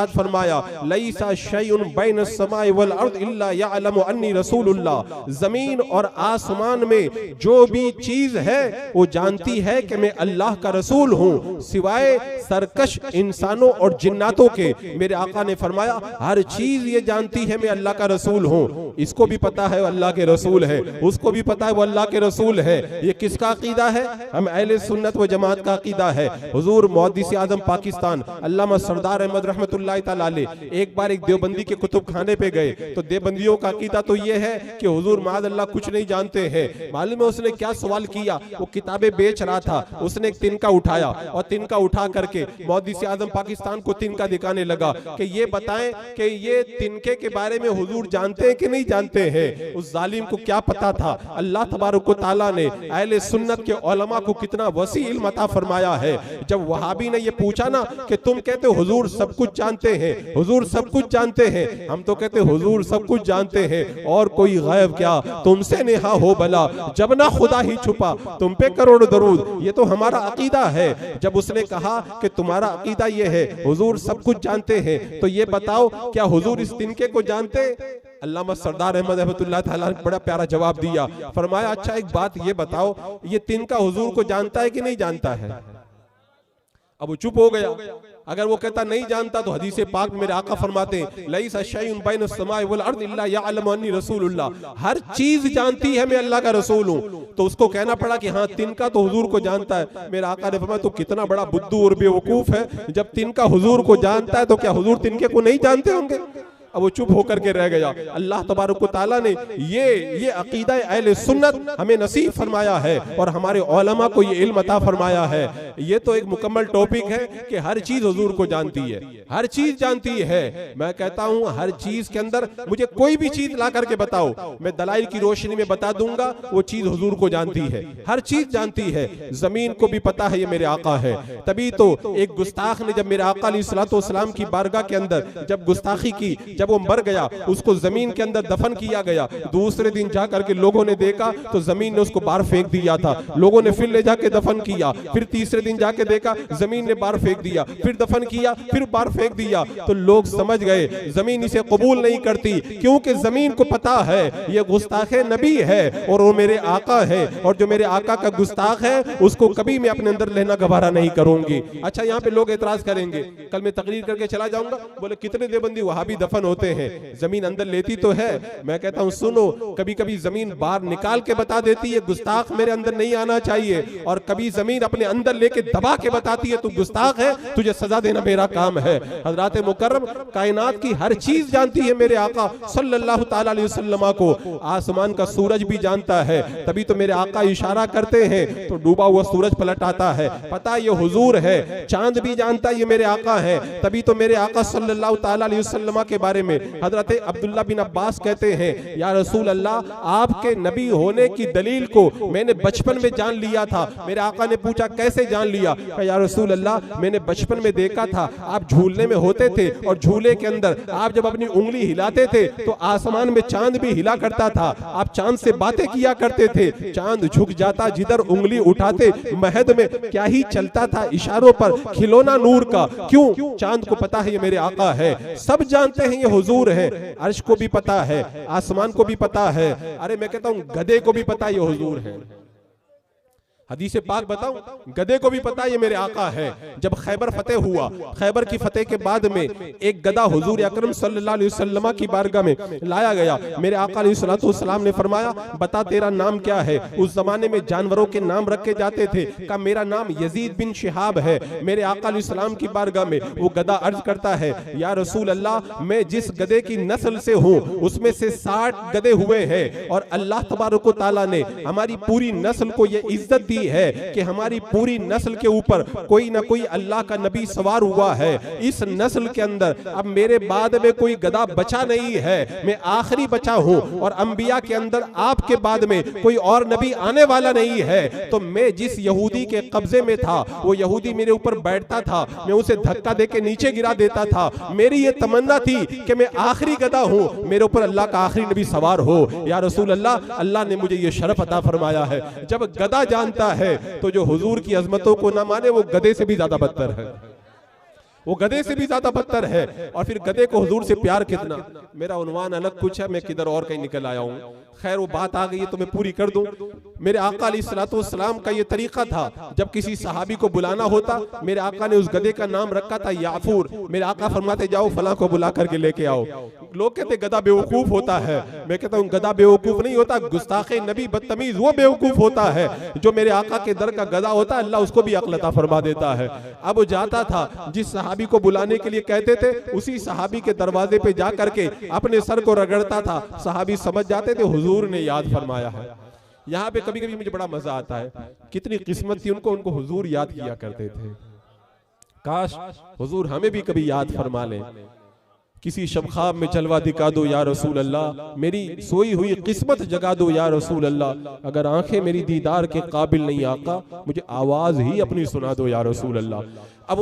फरमाया, लैसा शैउन बैन अस्समाई वल अर्द इल्ला यअलमु अन्नी रसूलुल्लाह, जमीन और आसमान में जो भी चीज है वो जानती है कि मैं अल्लाह का रसूल हूँ, सिवाय सरकश इंसानों और जिन्नातों के। मेरे आका ने फरमाया, हर चीज ये जानती है मैं अल्लाह का रसूल हूँ। इसको भी पता है वो अल्लाह के रसूल है, उसको भी पता है वो अल्लाह के रसूल है। ये किसका अकीदा है? हम अहले सुन्नत व जमात का अकीदा है। हुजूर मुहद्दिस आज़म पाकिस्तान अल्लामा सरदार अहमद रहमतुल्लाह तआला अलैह एक बार एक देवबंदी के कुतुब खाने पे गए, तो देवबंदियों का अकीदा तो ये है कि हुजूर माद अल्लाह कुछ नहीं जानते हैं। मालूम है उसने क्या सवाल किया? वो किताबें बेच रहा था, उसने एक तिनका उठाया और तिनका उठा करके मुहद्दिस आज़म पाकिस्तान को तिनका दिखाने लगा कि ये बताएं कि ये तिनके के बारे में हुजूर जानते हैं कि नहीं जानते हैं। उस जालिम को क्या पता था अल्लाह तबारक व तआला ने अहले सुन्नत के उलमा को कितना वसी इल्म अता फरमाया है। जब वहाबी ने ये पूछा ना कि तुम कहते हो हुजूर सब कुछ जानते हैं, हुजूर सब कुछ जानते हैं, हम तो कहते हुजूर सब कुछ जानते हैं और कोई गैब क्या, तुमसे नेहा हो भला जब ना खुदा ही छुपा तुम पे करोड़ दरूद। ये तो हमारा अकीदा है। जब उसने कहा कि तुम्हारा अकीदा ये है हुजूर सब कुछ जानते हैं, तो ये बताओ क्या हुजूर इस तिनके को जानते? अल्लामा सरदार अहमद रहमतुल्लाह ताला ने बड़ा प्यारा जवाब दिया, फरमाया अच्छा एक बात ये बताओ, ये तिनका हुजूर को जानता है कि नहीं जानता है? अब वो चुप हो गया। अगर वो कहता नहीं जानता तो हदीस पाक में मेरे आका फरमाते हैं लैसा शैउन बैन अस्समाइ वल अर्द इल्ला यअलमु अन्नी रसूलुल्लाह, हर चीज जानती है मैं अल्लाह का रसूल हूं। तो उसको कहना पड़ा कि हाँ तिनका तो हुजूर को जानता है। मेरे आका ने फरमाया तो कितना बड़ा बुद्धू और बेवकूफ है, जब तिनका हुजूर को जानता है तो क्या हुजूर तिनके को नहीं जानते होंगे? अब वो चुप होकर के रह गया। अल्लाह तबारक व तआला ने ये अकीदा अहले सुन्नत हमें नसीब फरमाया है और हमारे उलमा को ये इल्म अता फरमाया है। ये तो एक मुकम्मल टॉपिक है कि हर चीज हुजूर को जानती है, हर चीज जानती है। मैं कहता हूँ हर चीज के अंदर मुझे कोई भी चीज ला करके बताओ, मैं दलाइल की रोशनी में बता दूंगा वो चीज हुजूर को जानती है, हर चीज जानती है। जमीन को भी पता है ये मेरे आका है। तभी तो एक गुस्ताख ने जब मेरे आका अलैहिस्सलातु वस्सलाम की बारगाह के अंदर जब गुस्ताखी की, जब वो मर गया उसको जमीन के अंदर दफन किया गया। दूसरे दिन जाकर के लोगों ने देखा तो जमीन ने उसको बाहर फेंक दिया था। लोगों ने फिर ले जाके दफन किया, फिर तीसरे दिन जाके देखा जमीन ने बाहर फेंक दिया, फिर दफन किया, फिर बाहर फेंक दिया। तो लोग समझ गए जमीन इसे कबूल नहीं करती, क्योंकि जमीन को पता है ये गुस्ताखे नबी है और वो मेरे आका है, और जो मेरे आका का गुस्ताख है उसको कभी मैं अपने अंदर लेना गवारा नहीं करूंगी। अच्छा यहाँ पे लोग एतराज करेंगे, कल मैं तकरीर करके चला जाऊंगा, बोले कितने देवबंदी वहाबी दफन होते हैं, जमीन अंदर लेती तो है। मैं कहता हूं सुनो, कभी कभी जमीन बाहर निकाल के बता देती है गुस्ताख मेरे अंदर नहीं आना चाहिए, और कभी जमीन अपने अंदर लेके दबा के बताती है तू गुस्ताख है, तुझे सजा देना मेरा काम है। हजरत मुकर्रम कायनात की हर चीज जानती है मेरे आका सल्लल्लाहु ताला अलैहि वसल्लम को। आसमान का सूरज भी जानता है, तभी तो मेरे आका इशारा करते हैं तो डूबा हुआ सूरज पलट आता है, पता ये हुजूर है। चांद भी जानता है ये मेरे आका है, तभी तो मेरे आका सल्लल्लाहु ताला अलैहि वसल्लम के बारे में हजरत अब्दुल्ला बिन अब्बास कहते हैं या रसूल अल्लाह आपके नबी होने की दलील को मैंने बचपन में जान लिया था। मेरे आका ने पूछा कैसे जान लिया? या रसूल अल्लाह मैंने बचपन में देखा था आप झूलने में होते थे और झूले के अंदर आप जब अपनी उंगली हिलाते थे तो आसमान में चांद भी हिला करता था, आप चांद से बातें किया करते थे, चांद झुक जाता जिधर उंगली उठाते, महद में क्या ही चलता था इशारों पर, खिलौना नूर का। क्यों? चांद को पता है ये मेरे आका है, सब जानते हैं ये हुजूर है। अर्श को भी पता है, आसमान को भी पता है, अरे मैं कहता हूं गधे को भी पता ये हुजूर है। हदीस पाक बताऊं, गधे को भी पता ये मेरे आका है। जब खैबर फतेह हुआ, खैबर की फतेह के बाद में एक गधा हुजूर अकरम सल्लल्लाहु अलैहि वसल्लम की बारगाह में लाया गया। मेरे आका अलैहिस्सलातु वस्सलाम ने फरमाया बता तेरा नाम क्या है? उस जमाने में जानवरों के नाम रखे जाते थे। कहा मेरा नाम यजीद बिन शिहाब है। मेरे आका अलैहिस्सलाम की बारगाह में वो गधा अर्ज करता है या रसूल अल्लाह मैं जिस गधे की नस्ल से हूँ उसमें से 60 गधे हुए हैं, और अल्लाह तबारक व तआला ने हमारी पूरी नस्ल को ये इज्जत दी है कि हमारी पूरी नस्ल के ऊपर कोई ना कोई अल्लाह का नबी सवार हुआ है। इस नस्ल के अंदर अब मेरे बाद में कोई गधा बचा नहीं है, मैं आखिरी बचा हूं, और अंबिया के अंदर आपके बाद में कोई और नबी आने वाला नहीं है। तो मैं जिस यहूदी के कब्जे में था वो यहूदी मेरे ऊपर बैठता था, मैं उसे धक्का देके नीचे गिरा देता था। मेरी ये तमन्ना थी कि मैं आखिरी गधा हूं, मेरे ऊपर अल्लाह का आखिरी नबी सवार हो। या रसूल अल्लाह, अल्लाह ने मुझे ये शरफ अता फरमाया है। जब गधा जानता है तो जो हुजूर की अजमतों को ना माने वो गधे से भी ज्यादा बदतर है, वो गधे से भी ज्यादा बदतर है। और फिर गधे को हुजूर से प्यार कितना। मेरा उन्वान अलग कुछ है, मैं किधर और कहीं निकल आया हूँ। खैर वो बात आ गई है तो मैं पूरी कर दूं। मेरे आका अलैहिस्सलातु वस्सलाम का ये तरीका था, जब किसी सहाबी को बुलाना होता मेरे आका ने उस गधे का नाम रखा था याफूर। मेरे आका फरमाते जाओ फलां को बुला करके लेके आओ। लोग कहते गधा बेवकूफ होता है, मैं कहता हूँ गधा बेवकूफ नहीं होता, गुस्ताखे नबी बदतमीज वो बेवकूफ होता है। जो मेरे आका के दर का गधा होता है अल्लाह उसको भी अक्ल अता फरमा देता है। अब वो जाता था, जिस सहाबी को बुलाने के लिए कहते थे उसी सहाबी के दरवाजे पे जा करके अपने सर को रगड़ता था। सहाबी समझ जाते थे हुजूर ने याद फरमाया है। यहाँ पे कभी कभी मुझे बड़ा मजा आता है, कितनी किस्मत थी उनको हुजूर याद किया करते थे। काश हुजूर हमें भी कभी याद फरमा ले। किसी शब में जलवा दिखा दो या रसूल अल्लाह, मेरी सोई हुई किस्मत जगा दो या रसूल अल्लाह। अगर आंखें मेरी दीदार के काबिल नहीं आका, मुझे आवाज ही अपनी सुना दो या रसूल अल्लाह। अब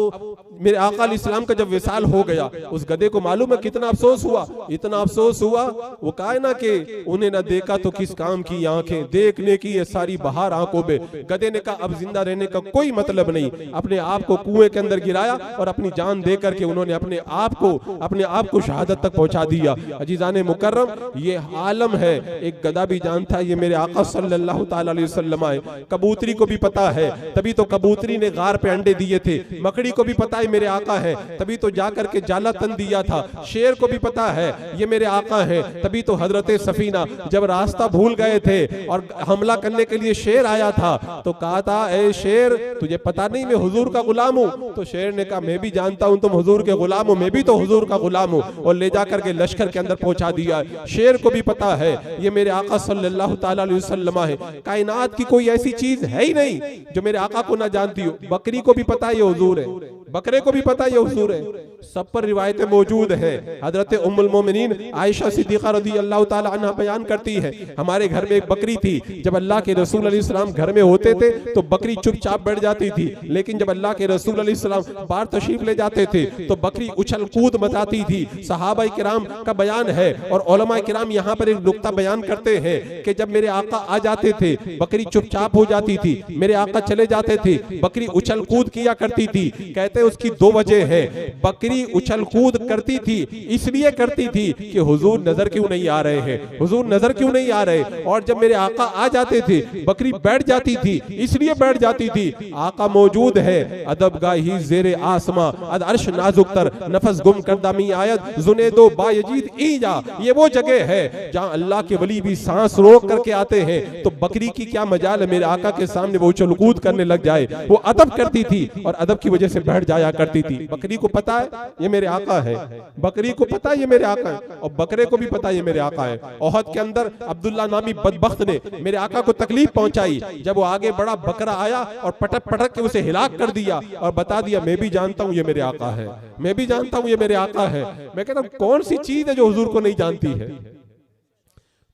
मेरे आका अलैहिस्सलाम का जब विसाल हो गया, उस गधे को मालूम है कितना अफसोस हुआ, इतना अफसोस हुआ। वो कहा ना कि उन्हें ना देखा तो किस काम की आंखें, देखने की ये सारी बहार आंखों में। गधे ने कहा अब जिंदा रहने का कोई मतलब नहीं, अपने आप को कुएं के अंदर गिराया और अपनी जान दे करके उन्होंने अपने आप को शहादत तक पहुंचा दिया। अजीजाने मुकर्रम, ये आलम है। एक गधा भी जानता है ये मेरे आका सल्लल्लाहु ताला अलैहि वसल्लम आए। कबूतरी को भी पता है, तभी तो कबूतरी ने गार पे अंडे दिए थे। मकड़ी को भी पता है मेरे आका है, तभी तो जाकर के जाला तन दिया था। शेर को भी पता है ये मेरे आका है, तभी तो हजरत सफीना जब रास्ता भूल गए थे और हमला करने के लिए शेर आया था तो कहा था ए शेर तुझे पता नहीं मैं हुजूर का गुलाम हूँ? तो शेर ने कहा मैं भी जानता हूँ तुम हुजूर के गुलाम हो, मैं भी तो हुजूर का गुलाम हूँ, और ले जाकर के लश्कर के अंदर पहुंचा दिया। शेर को भी पता है ये मेरे आका सल्लल्लाहु ताला अलैहि वसल्लम है। कायनात की कोई ऐसी चीज है ही नहीं जो मेरे आका को ना जानती हो। बकरी को भी पता है ये हुजूर है, बकरे को भी पता है ये हुजूर है। सब पर रिवायतें मौजूद हैं। हजरत उम्मुल मोमिनीन आयशा सिद्दीक़ा रज़ियल्लाहु ताला अन्हा बयान करती है हमारे घर में एक बकरी थी। जब अल्लाह के रसूल अलैहिस्सलाम घर में होते थे तो बकरी चुपचाप बैठ जाती थी, लेकिन जब अल्लाह के रसूल अलैहिस्सलाम बाहर तशरीफ ले जाते थे तो बकरी उछल कूद मचाती थी। सहाबा किराम का बयान है और उलमा किराम यहाँ पर एक नुक्ता बयान करते हैं कि जब मेरे आका आ जाते थे बकरी चुपचाप हो जाती थी, मेरे आका चले जाते थे बकरी उछल कूद किया करती थी। कहते उसकी दो वजह है। बकरी उछल कूद करती थी इसलिए करती थी कि हुजूर नजर क्यों नहीं आ रहे हैं, हुजूर नजर क्यों नहीं आ रहे। और जब मेरे आका आ जाते थे बकरी बैठ जाती थी इसलिए बैठ जाती थी आका मौजूद है। अदब गाही जेरे आसमा अद अर्श नाजुक तर नफस गुम कर दामी आयत जुनेदो बायजीद ईजा। ये वो जगह है जहां अल्लाह के वली भी सांस रोक करके आते हैं। तो बकरी की क्या मजाल है मेरे आका के सामने वो उछल कूद करने लग जाए। वो अदब करती थी और अदब की वजह से बैठ जाया करती थी। बकरी को पता है ये मेरे आका है, बकरी को पता है ये मेरे आका है, और बकरे को भी पता है ये मेरे आका है। ओहद के अंदर अब्दुल्ला नामी बदबख्त ने मेरे आका को तकलीफ पहुंचाई। जब वो आगे बड़ा बकरा आया और पटक पटक के उसे हिलाक कर दिया और बता दिया मैं भी जानता हूं ये मेरे आका है, मैं भी जानता हूं ये मेरे आका है। मैं कहता हूं कौन सी चीज है जो हुजूर को नहीं जानती है,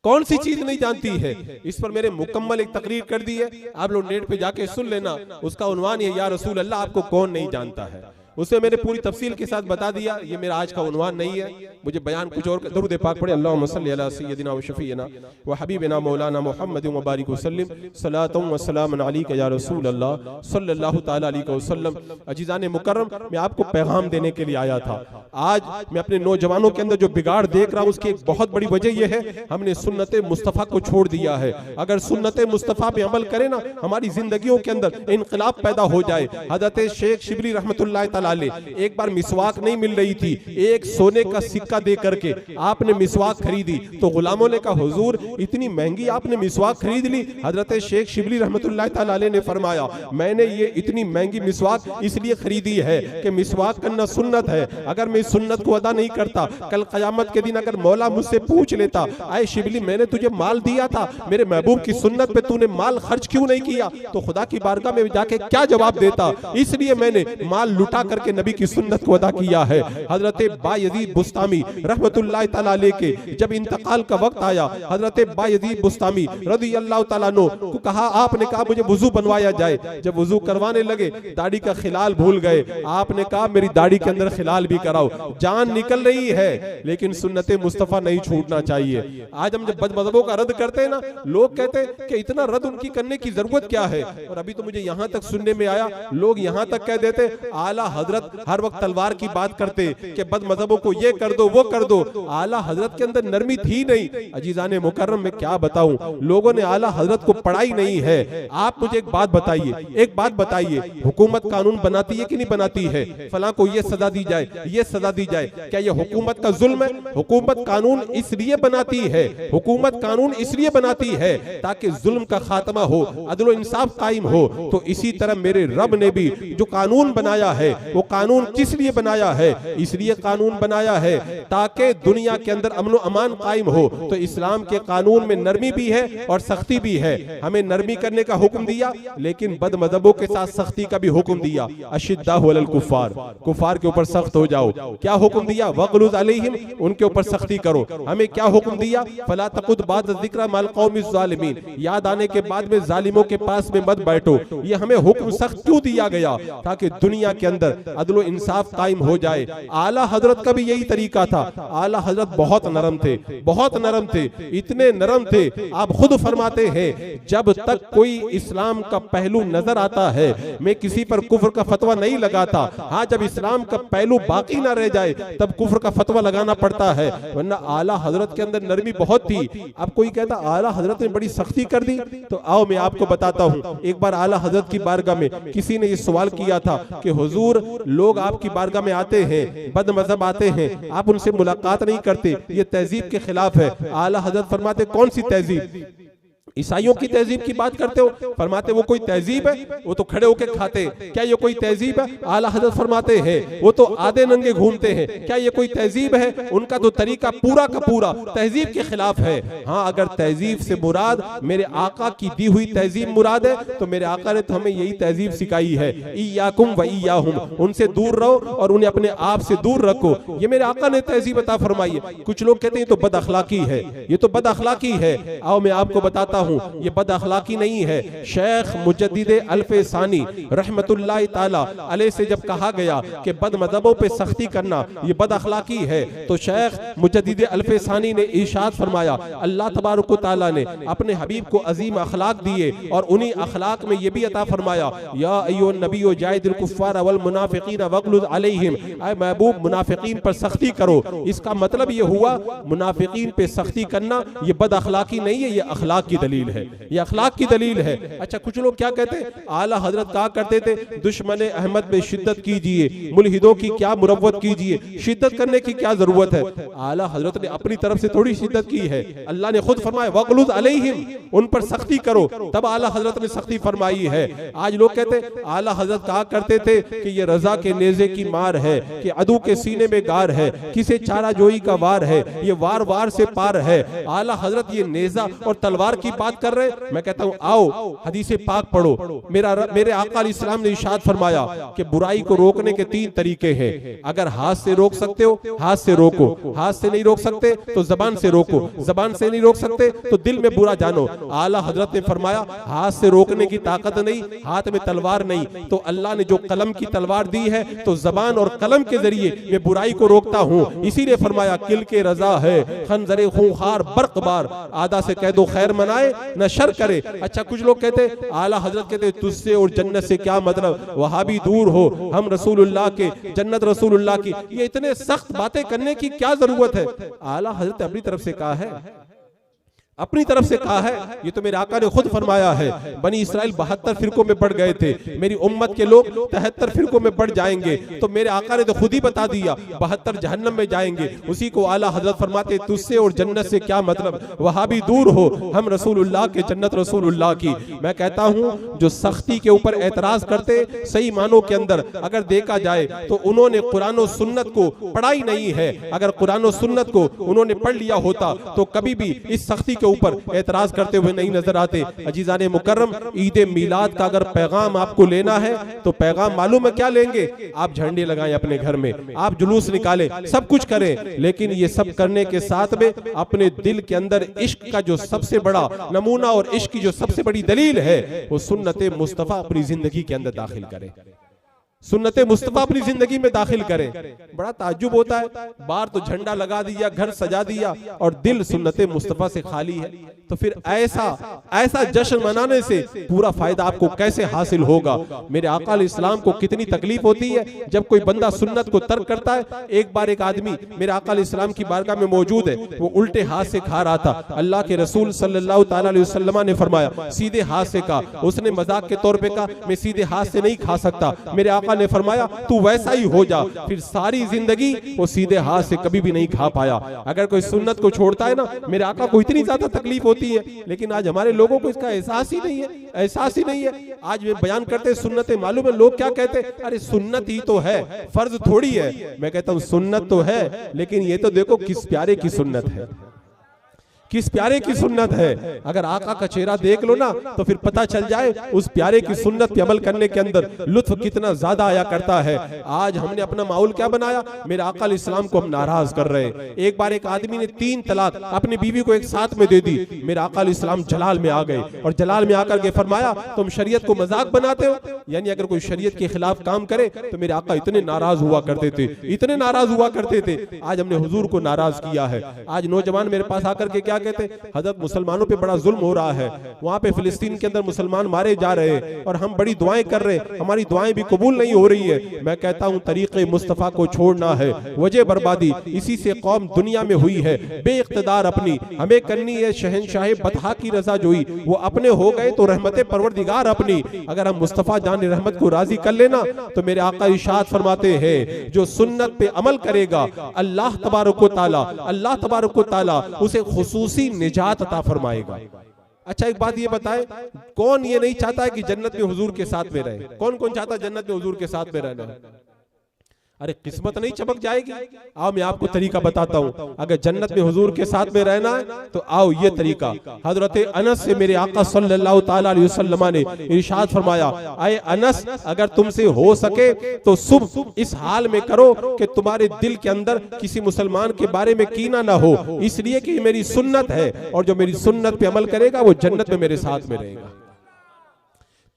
कौन सी चीज नहीं जानती है। इस पर मेरे मुकम्मल एक तकरीर कर दी है, आप लोग नेट पे जाके सुन लेना। उसका उन्वान है या रसूल अल्लाह आपको कौन नहीं जानता है। उसे मैंने पूरी तफसील के साथ बता दिया। ये मेरा आज का उन्वान नहीं है, मुझे बयान कुछ और। दरूद पाक पढ़े अल्लाहुम्मा सल्ली अला सय्यदिना व शफीना व हबीबिना मौलाना मुहम्मद व बारिक वसल्लम सलातुम व सलामुन अलैका या रसूल अल्लाह सल्लल्लाहु ताला अलैहि वसल्लम। अजीजाने मुकर्रम, मैं आपको पैगाम देने के लिए आया था। आज मैं अपने नौजवानों के अंदर जो बिगाड़ देख रहा हूँ उसकी एक बहुत बड़ी वजह यह है हमने सुन्नत मुस्तफ़ा को छोड़ दिया है। अगर सुन्नत मुस्तफ़ा पे अमल करें ना, हमारी जिंदगियों के अंदर इनकलाब पैदा हो जाए। हज़रत शेख शिबली रहमतुल्लाह एक बार मिसवाक नहीं मिल रही थी, एक सोने का सिक्का दे करके आपने मिसवाक खरीदी तो गुलामों ने कहा हुजूर इतनी महंगी आपने मिसवाक खरीद ली। हजरत शेख शिबली रहमतुल्लाह ताला अलैह ने फरमाया मैंने ये इतनी महंगी मिसवाक इसलिए खरीदी है कि मिसवाक करना सुन्नत है। अगर मैं इस सुन्नत को अदा नहीं करता, कल क़यामत के दिन अगर मौला मुझसे पूछ लेता आए शिबली मैंने तुझे माल दिया था, मेरे महबूब की सुन्नत पे तूने माल खर्च क्यों नहीं किया, तो खुदा की बारगाह में जाके क्या जवाब देता। इसलिए मैंने माल लुटा करके नबी की सुन्नत को अदा किया है। हजरत बायजीद बुस्तामी रहमतुल्लाह ताला अलैह के जब इंतकाल का वक्त आया, हजरत बायजीद बुस्तामी रज़ियल्लाहु ताला अन्हु को कहा, आपने कहा मुझे वुजू बनवाया जाए। जब वुजू करवाने लगे दाढ़ी का खिलाल भूल गए, आपने कहा मेरी दाढ़ी के अंदर खिलाल भी कराओ। जान निकल रही है लेकिन सुन्नत मुस्तफ़ा नहीं छूटना चाहिए। आज हम जब बदमज़हबों का रद्द करते हैं ना, लोग कहते हैं कि इतना रद्द उनकी करने की जरूरत क्या है। और अभी तो मुझे यहाँ तक सुनने में आया, लोग यहाँ तक कह देते आला हजरत हर वक्त तलवार की बात करते कि बद मजहबों को ये कर दो वो कर दो। आला हजरत के अंदर नरमी थी नहीं। अजीजाने मुकर्रम, में क्या बताऊं, लोगों ने आला हजरत को पढ़ाई नहीं है। आप मुझे एक बात बताइए, एक बात बताइए, हुकूमत कानून बनाती है कि नहीं बनाती है? फलां को ये सजा दी जाए, ये सजा दी जाए, क्या ये हुकूमत का जुल्म है? हुकूमत कानून इसलिए बनाती है, हुकूमत कानून इसलिए बनाती है ताकि जुल्म का खात्मा हो, अदल व इंसाफ कायम हो। तो इसी तरह मेरे रब ने भी जो कानून बनाया है वो कानून किस लिए बनाया है? इसलिए कानून बनाया है ताकि दुनिया के अंदर अमन अमान कायम हो। तो इस्लाम के कानून में नरमी भी है और सख्ती भी है। हमें नरमी करने का हुक्म दिया, लेकिन बदमज़हबों के साथ सख्ती का भी हुक्म दिया। अशिद्दाहु अलल कुफ़ार, कुफार के ऊपर सख्त हो जाओ। क्या हुक्म दिया? वग़लुज़ अलैहिम, उनके ऊपर सख्ती करो। हमें क्या हुक्म दिया? फला तक़ुद बाद ज़िक्रा मल क़ौमिज़ ज़ालिमीन, याद आने के बाद में जालिमों के पास में मत बैठो। ये हमें हुक्म सख्त क्यों दिया गया? ताकि दुनिया के अंदर अदल व इंसाफ कायम हो जाए। आला हजरत का भी यही तरीका था। आला हजरत बहुत नरम थे, बहुत नरम थे, इतने नरम थे, आप खुद फरमाते हैं जब तक कोई इस्लाम का पहलू नजर आता है मैं किसी पर कुफ्र का फतवा नहीं लगाता। हाँ, जब इस्लाम का पहलू बाकी ना रह जाए तब कुफ्र का फतवा लगाना पड़ता है, वरना आला हजरत के अंदर नरमी बहुत थी। अब कोई कहता आला हजरत ने बड़ी सख्ती कर दी, तो आओ मैं आपको बताता हूँ। एक बार आला हजरत की बारगाह में किसी ने ये सवाल किया था कि हुजूर, लोग आपकी बारगाह में आते हैं, बदमज़हब आते हैं, आप उनसे मुलाकात नहीं करते, ये तहजीब के खिलाफ है। आला हजरत फरमाते कौन सी तहजीब? ईसाइयों की तहजीब की बात करते हो? फरमाते वो कोई तहजीब है? वो तो खड़े होकर खाते, क्या ये कोई तहजीब है? आला हजरत फरमाते हैं वो तो आधे नंगे घूमते हैं, क्या ये कोई तहजीब है? उनका तो तरीका पूरा का पूरा तहजीब के खिलाफ है। हाँ, अगर तहजीब से मुराद मेरे आका की दी हुई तहजीब मुराद है तो मेरे आका ने तो हमें यही तहजीब सिखाई है, इय्याकुम व इय्याहुम, उनसे दूर रहो और उन्हें अपने आप से दूर रखो। ये मेरे आका ने तहजीब अता फरमाई है। कुछ लोग कहते हैं तो बद अखलाकी है, ये तो बद अखलाकी है। आओ मैं आपको बताता हूं, ये बद अखलाकी नहीं है। शेख मुजद्दिद अल्फसानी रहमतुल्लाह ताला अलैह से जब कहा गया कि बदमज़हबों पे सख्ती करना ये बद अखलाकी है, तो शेख मुजद्दिद अल्फसानी ने इरशाद फरमाया, अल्लाह तबारक व तआला ने अपने हबीब को अजीम अखलाक दिए और उन्हीं अखलाक में ये भी अता फरमाया, या अय्युहन नबिय्यु जाहिदिल कुफ्फार वल मुनाफिकीन वग़लुज़ अलैहिम, ऐ महबूब मुनाफिकीन पर सख्ती करो। इसका मतलब ये हुआ मुनाफिकीन पे सख्ती करना ये बद अखलाकी नहीं है, ये अखलाक की दलील है, ये अखलाक की दलील है। अच्छा, कुछ लोग क्या कहते हैं? आला हजरत कहा करते थे दुश्मन अहमद पे शिद्दत कीजिए, मुल्हिदों की क्या मुरव्वत कीजिए, शिद्दत करने की क्या जरूरत है? आला हजरत ने अपनी तरफ से थोड़ी शिद्दत की है, अल्लाह ने खुद फरमाया वग़लुज़ अलैहिम, उन पर सख्ती करो, तब आला हजरत ने सख्ती फरमाई है। आज लोग कहते हैं आला हजरत कहा करते थे कि ये रजा के नेज़े की मार है, कि अदू के सीने में गार है, किसे चारा जोई का वार है, ये वार वार से पार है। आला हजरत ये नेज़ा और तलवार की बात कर रहे। मैं कहता हूं आओ हदीसे पाक पढ़ो। मेरे आका इस्लाम ने इरशाद फरमाया कि बुराई को रोकने के 3 तरीके हैं। अगर हाथ से रोक सकते हो हाथ से रोको, हाथ से नहीं रोक सकते तो जबान से रोको, जबान से नहीं रोक सकते तो दिल में बुरा जानो। आला हजरत ने फरमाया हाथ से रोकने की ताकत नहीं, हाथ में तलवार नहीं, तो अल्लाह ने जो कलम की तलवार दी है तो जबान और कलम के जरिए मैं बुराई को रोकता हूँ। इसीलिए फरमाया किल के रजा है खंजरे खूंखार बर्कबार, आदा से कह दो खैर मनाए न शर करे। अच्छा, कुछ लोग कहते आला हजरत कहते तुझसे और जन्नत से क्या मतलब, वहां भी दूर हो, हम रसूलुल्लाह के, जन्नत रसूलुल्लाह की, ये इतने सख्त बातें करने की क्या जरूरत है? आला हजरत अपनी तरफ से कहा है, अपनी तरफ से कहा है। ये तो मेरे आका ने खुद फरमाया है, बनी इस्राइल 72 फिरकों में बढ़ गए थे, मेरी उम्मत के लोग 73 फिरकों में बढ़ जाएंगे। तो मेरे आका ने तो खुद ही बता दिया 72 जहन्नम में जाएंगे। उसी को आला हजरत फरमाते तुझसे और जन्नत से क्या मतलब, वहां भी दूर हो, हम रसूलुल्लाह के, जन्नत रसूलुल्लाह की। मैं कहता हूं जो सख्ती के ऊपर एतराज करते सही मानों के अंदर अगर देखा जाए तो उन्होंने कुरान और सुन्नत को पढ़ा ही नहीं है। अगर कुरान और सुन्नत को उन्होंने पढ़ लिया होता तो कभी भी इस सख्ती के ऊपर एतराज करते हुए नहीं नजर आते। अजीजाने मुकर्रम, ईद मिलाद का अगर पैगाम आपको लेना है तो पैगाम मालूम है क्या लेंगे? आप झंडे लगाएं अपने घर में, आप जुलूस निकालें, सब कुछ करें, लेकिन ये सब करने के साथ में अपने दिल के अंदर इश्क का जो सबसे बड़ा नमूना और इश्क की जो सबसे बड़ी दलील है वो सुन्नत मुस्तफा अपनी जिंदगी के अंदर दाखिल करें, सुन्नत मुस्तफा अपनी जिंदगी में दाखिल करें। बड़ा ताज्जुब होता है, बाहर तो झंडा लगा दिया, घर सजा दिया और दिल सुन्नत मुस्तफा से खाली है। तो फिर ऐसा जश्न मनाने से पूरा फायदा आपको कैसे हासिल होगा? मेरे आका इस्लाम को कितनी तकलीफ होती है जब कोई बंदा सुन्नत को तर्क करता है। एक बार एक आदमी मेरे आका इस्लाम की बारगाह में मौजूद है, वो उल्टे हाथ से खा रहा था। अल्लाह के रसूल सल्लल्लाहु ताला अलैहि वसल्लम ने फरमाया सीधे हाथ से खा। उसने मजाक के तौर पे कहा मैं सीधे हाथ से नहीं खा सकता। मेरे आका आका ने फरमाया तू वैसा ही हो जा। फिर सारी जिंदगी वो सीधे हाथ से कभी भी नहीं खा पाया। अगर कोई सुन्नत को छोड़ता है ना, मेरे आका को इतनी ज्यादा तकलीफ होती है, लेकिन आज हमारे लोगों को इसका एहसास ही नहीं है, एहसास ही नहीं है। आज वे बयान करते सुन्नतें, मालूम है लोग क्या कहते हैं, अरे सुन्नत ही तो है, फर्ज थोड़ी है। मैं कहता हूं सुन्नत तो है, लेकिन ये तो देखो किस प्यारे की सुन्नत है, किस प्यारे की सुन्नत है। अगर आका का चेहरा देख लो ना तो फिर पता चल जाए उस प्यारे की सुन्नत पे अमल करने के अंदर लुत्फ कितना ज्यादा आया करता है। आज हमने अपना माहौल क्या बनाया, मेरे आका अलैहिस्सलाम को हम नाराज कर रहे हैं। एक बार एक आदमी ने 3 तलाक अपनी बीवी को एक साथ में दे दी। मेरे आका अलैहिस्सलाम जलाल में आ गए और जलाल में आकर के फरमाया तुम शरीयत को मजाक बनाते हो, यानी अगर कोई शरीयत के खिलाफ काम करे तो मेरे आका इतने नाराज हुआ करते थे, इतने नाराज हुआ करते थे। आज हमने हुजूर को नाराज किया है। आज नौजवान मेरे पास आकर के क्या कहते, हजरत मुसलमानों पे बड़ा जुल्म हो रहा है, वहां पे फिलिस्तीन के अंदर मुसलमान मारे जा रहे हैं और हम बड़ी दुआएं कर रहे हैं, हमारी दुआएं भी कबूल नहीं हो रही है। मैं कहता हूं तरीके मुस्तफा को छोड़ना है, वजह बर्बादी इसी से कौम दुनिया में हुई है। बेइख्तिदार अपनी हमें करनी है शहनशाह बतहा की रजा जोई, वो अपने हो गए तो रहमत परवरदिगार अपनी। अगर हम मुस्तफा जान रहमत को राजी कर लेना तो मेरे आका इरशाद फरमाते हैं जो सुन्नत पे अमल करेगा अल्लाह तबारक व तआला, अल्लाह तबारक व तआला उसे खुसूसी निजात अता फरमाएगा। अच्छा एक बात ये बताएं, कौन ये नहीं चाहता है कि जन्नत में हुजूर के साथ में रहे? कौन कौन चाहता है जन्नत में हुजूर के साथ में रहना? अरे किस्मत नहीं चमक जाएगी? आओ मैं आपको तरीका बताता हूं। अगर जन्नत में हुजूर के साथ में रहना है तो आओ ये तरीका। हजरत अनस से मेरे आका सल्लल्लाहु ताला अलैहि वसल्लम ने इरशाद फरमाया, आए अनस अगर तुमसे हो सके तो सुबह इस हाल में करो कि तुम्हारे दिल के अंदर किसी मुसलमान के बारे में कीना ना हो, इसलिए कि मेरी सुन्नत है और जो मेरी सुन्नत पे अमल करेगा वो जन्नत में मेरे साथ में रहेगा।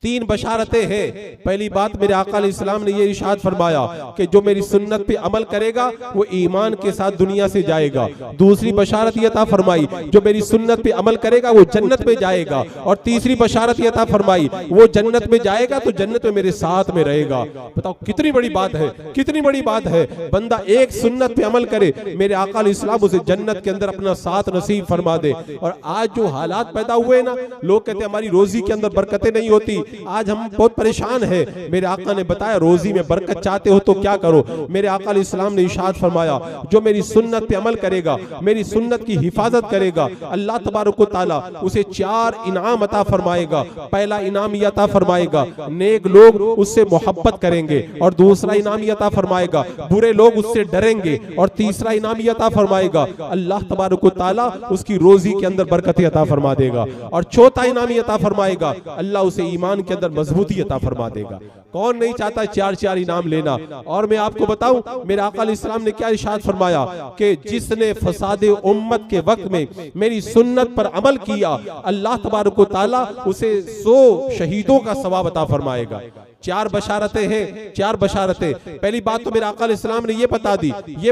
3 बशारतें हैं। पहली बात मेरे आका अलैहिस्सलाम ने ये इरशाद फरमाया कि जो मेरी सुन्नत पे अमल करेगा वो ईमान के साथ दुनिया से जाएगा। दूसरी बशारत ये अता फरमाई जो मेरी सुन्नत पे अमल करेगा वो जन्नत में जाएगा। और तीसरी बशारत ये अता फरमाई वो जन्नत में जाएगा तो जन्नत में मेरे साथ में रहेगा। बताओ कितनी बड़ी बात है, कितनी बड़ी बात है। बंदा एक सुन्नत पे अमल करे, मेरे आका अलैहिस्सलाम उसे जन्नत के अंदर अपना साथ नसीब फरमा दे। और आज जो हालात पैदा हुए ना, लोग कहते हैं हमारी रोजी के अंदर बरकतें नहीं होती, आज हम बहुत परेशान हैं। मेरे आका ने बताया रोजी में बरकत चाहते हो तो क्या करो। मेरे आका अलैहिस्सलाम ने इरशाद फरमाया जो मेरी सुन्नत पे अमल करेगा, मेरी सुन्नत की हिफाजत करेगा, अल्लाह तबारक व तआला उसे 4 इनाम अता फरमाएगा। पहला इनाम ये अता फरमाएगा नेक लोग उससे मोहब्बत करेंगे, और दूसरा इनाम ये अता फरमाएगा बुरे लोग उससे डरेंगे, और तीसरा इनाम ये अता फरमाएगा अल्लाह तबारक व तआला उसकी रोजी के अंदर बरकतें अता फरमा देगा, और चौथा इनाम ये अता फरमाएगा अल्लाह उसे ईमान के अंदर मजबूती अता फरमा देगा। कौन नहीं चाहता 4 इनाम लेना। और मैं आपको बताऊं मेरे आका अलैहिस्सलाम ने क्या इरशाद फरमाया कि जिसने फसादे उम्मत के वक्त में मेरी सुन्नत पर अमल किया अल्लाह तबारक व तआला उसे 100 शहीदों का सवाब अता फरमाएगा। 4 बशारतें हैं, 4 बशारतें। पहली बात तो मेरे आका अलैहिस्सलाम ने ये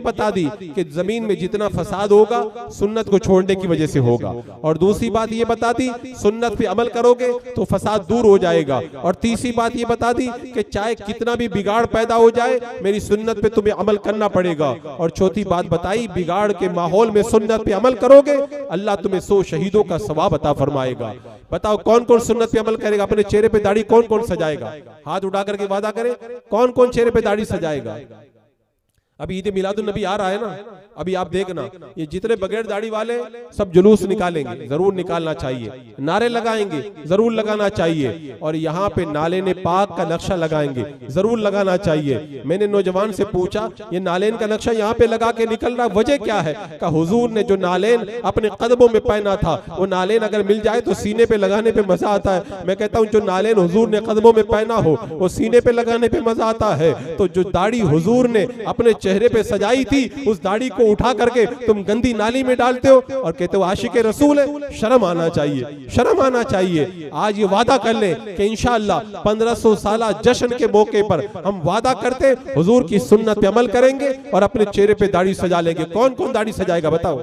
बता दी कि जमीन में जितना फसाद होगा सुन्नत को छोड़ने की वजह से होगा। और दूसरी बात ये बता दी सुन्नत पे अमल करोगे तो फसाद दूर हो जाएगा। और तीसरी बात ये बता दी कि चाहे कितना भी बिगाड़ पैदा हो जाए मेरी सुन्नत पे तुम्हें अमल करना पड़ेगा। और चौथी बात बताई बिगाड़ के माहौल में सुन्नत पे अमल करोगे अल्लाह तुम्हें 100 शहीदों का सवाब अता फरमाएगा। बताओ कौन कौन सुन्नत पे अमल करेगा? अपने चेहरे पे दाढ़ी कौन कौन सजाएगा? हाथ उठा करके वादा करे कौन कौन चेहरे पे दाढ़ी सजाएगा? अभी ईद मिलादुन नबी आ रहा है ना, अभी आप देखना ये जितने बगैर दाढ़ी वाले सब जुलूस निकालेंगे, जरूर निकालना चाहिए, नारे लगाएंगे, जरूर लगाना चाहिए, और यहाँ पे नालेन पाक का नक्शा लगाएंगे, जरूर लगाना चाहिए। मैंने नौजवान से पूछा ये नालेन का नक्शा यहाँ पे लगा के निकल रहा, वजह क्या है? का हुजूर ने जो नालेन अपने कदमों में पहना था वो नालेन अगर मिल जाए तो सीने पे लगाने पे मजा आता है। मैं कहता हूँ जो नालेन हुजूर ने कदमों में पहना हो वो सीने पे लगाने पे मजा आता है। तो जो दाढ़ी हुजूर ने अपने चेहरे पे सजाई थी उस दाढ़ी को उठा करके तुम गंदी नाली में डालते हो और कहते हो आशिक रसूल है। शर्म आना चाहिए, शर्म आना चाहिए। आज ये वादा कर ले कि इंशाअल्लाह 1500 साला जश्न के मौके पर हम वादा करते हुजूर की सुन्नत पे अमल करेंगे और अपने चेहरे पे दाढ़ी सजा लेंगे। कौन कौन दाढ़ी सजाएगा बताओ?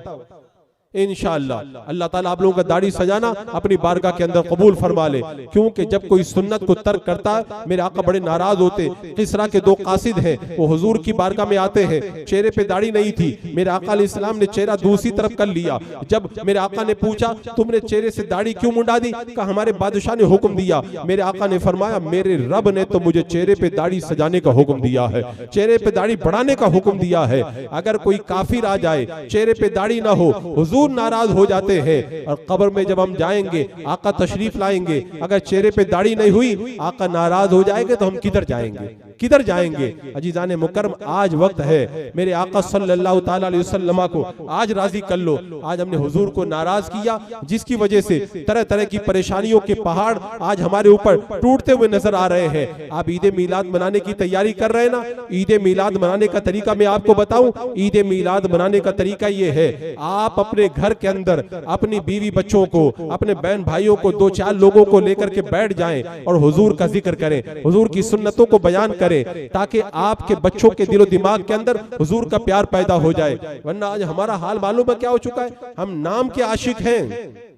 इंशाअल्लाह अल्लाह ताला आप लोगों का दाढ़ी सजाना अपनी बारगाह के अंदर कबूल फरमा ले, क्योंकि जब कोई सुन्नत को तर्क करता है मेरे आका बड़े नाराज होते। किसरा के दो कासिद हैं, वो हुजूर की बारगाह में आते हैं, चेहरे पे दाढ़ी नहीं थी, मेरे आका अलैहिस्सलाम ने चेहरा दूसरी तरफ कर लिया। जब मेरे आका ने पूछा तुमने चेहरे से दाढ़ी क्यों मुंडा दी, कहा हमारे बादशाह ने हुक्म दिया। मेरे आका ने फरमाया मेरे रब ने तो मुझे चेहरे पे दाढ़ी सजाने का हुक्म दिया है, चेहरे पे दाढ़ी बढ़ाने का हुक्म दिया है। अगर कोई काफिर आ जाए चेहरे पे दाढ़ी ना हो, हुजूर नाराज हो जाते हैं। और कब्र में जब हम जाएंगे आका तशरीफ लाएंगे, अगर चेहरे पे दाढ़ी नहीं हुई आका नाराज हो जाएंगे तो हम किधर जाएंगे, किधर जाएंगे। अजीजाने मुकर्रम आज वक्त है मेरे आका सल्लल्लाहु ताला अलैहि वसल्लम को आज राजी कर लो। आज हमने हुजूर को नाराज किया, जिसकी वजह से तरह तरह की परेशानियों के पहाड़ आज हमारे ऊपर टूटते हुए नजर आ रहे हैं। आप ईद मिलाद मनाने की तैयारी कर रहे हैं ना, ईद मिलाद मनाने का तरीका मैं आपको बताऊं। ईद मिलाद मनाने का तरीका ये है, आप अपने घर के अंदर अपनी बीवी बच्चों को, अपने बहन भाइयों को, दो चार लोगों को लेकर के बैठ जाएं और हुजूर का जिक्र करें, हुजूर की सुन्नतों को बयान करें, ताकि आपके बच्चों के दिलो दिमाग के अंदर हुजूर का प्यार पैदा हो जाए। वरना आज हमारा हाल मालूम है क्या हो चुका है, हम नाम के आशिक हैं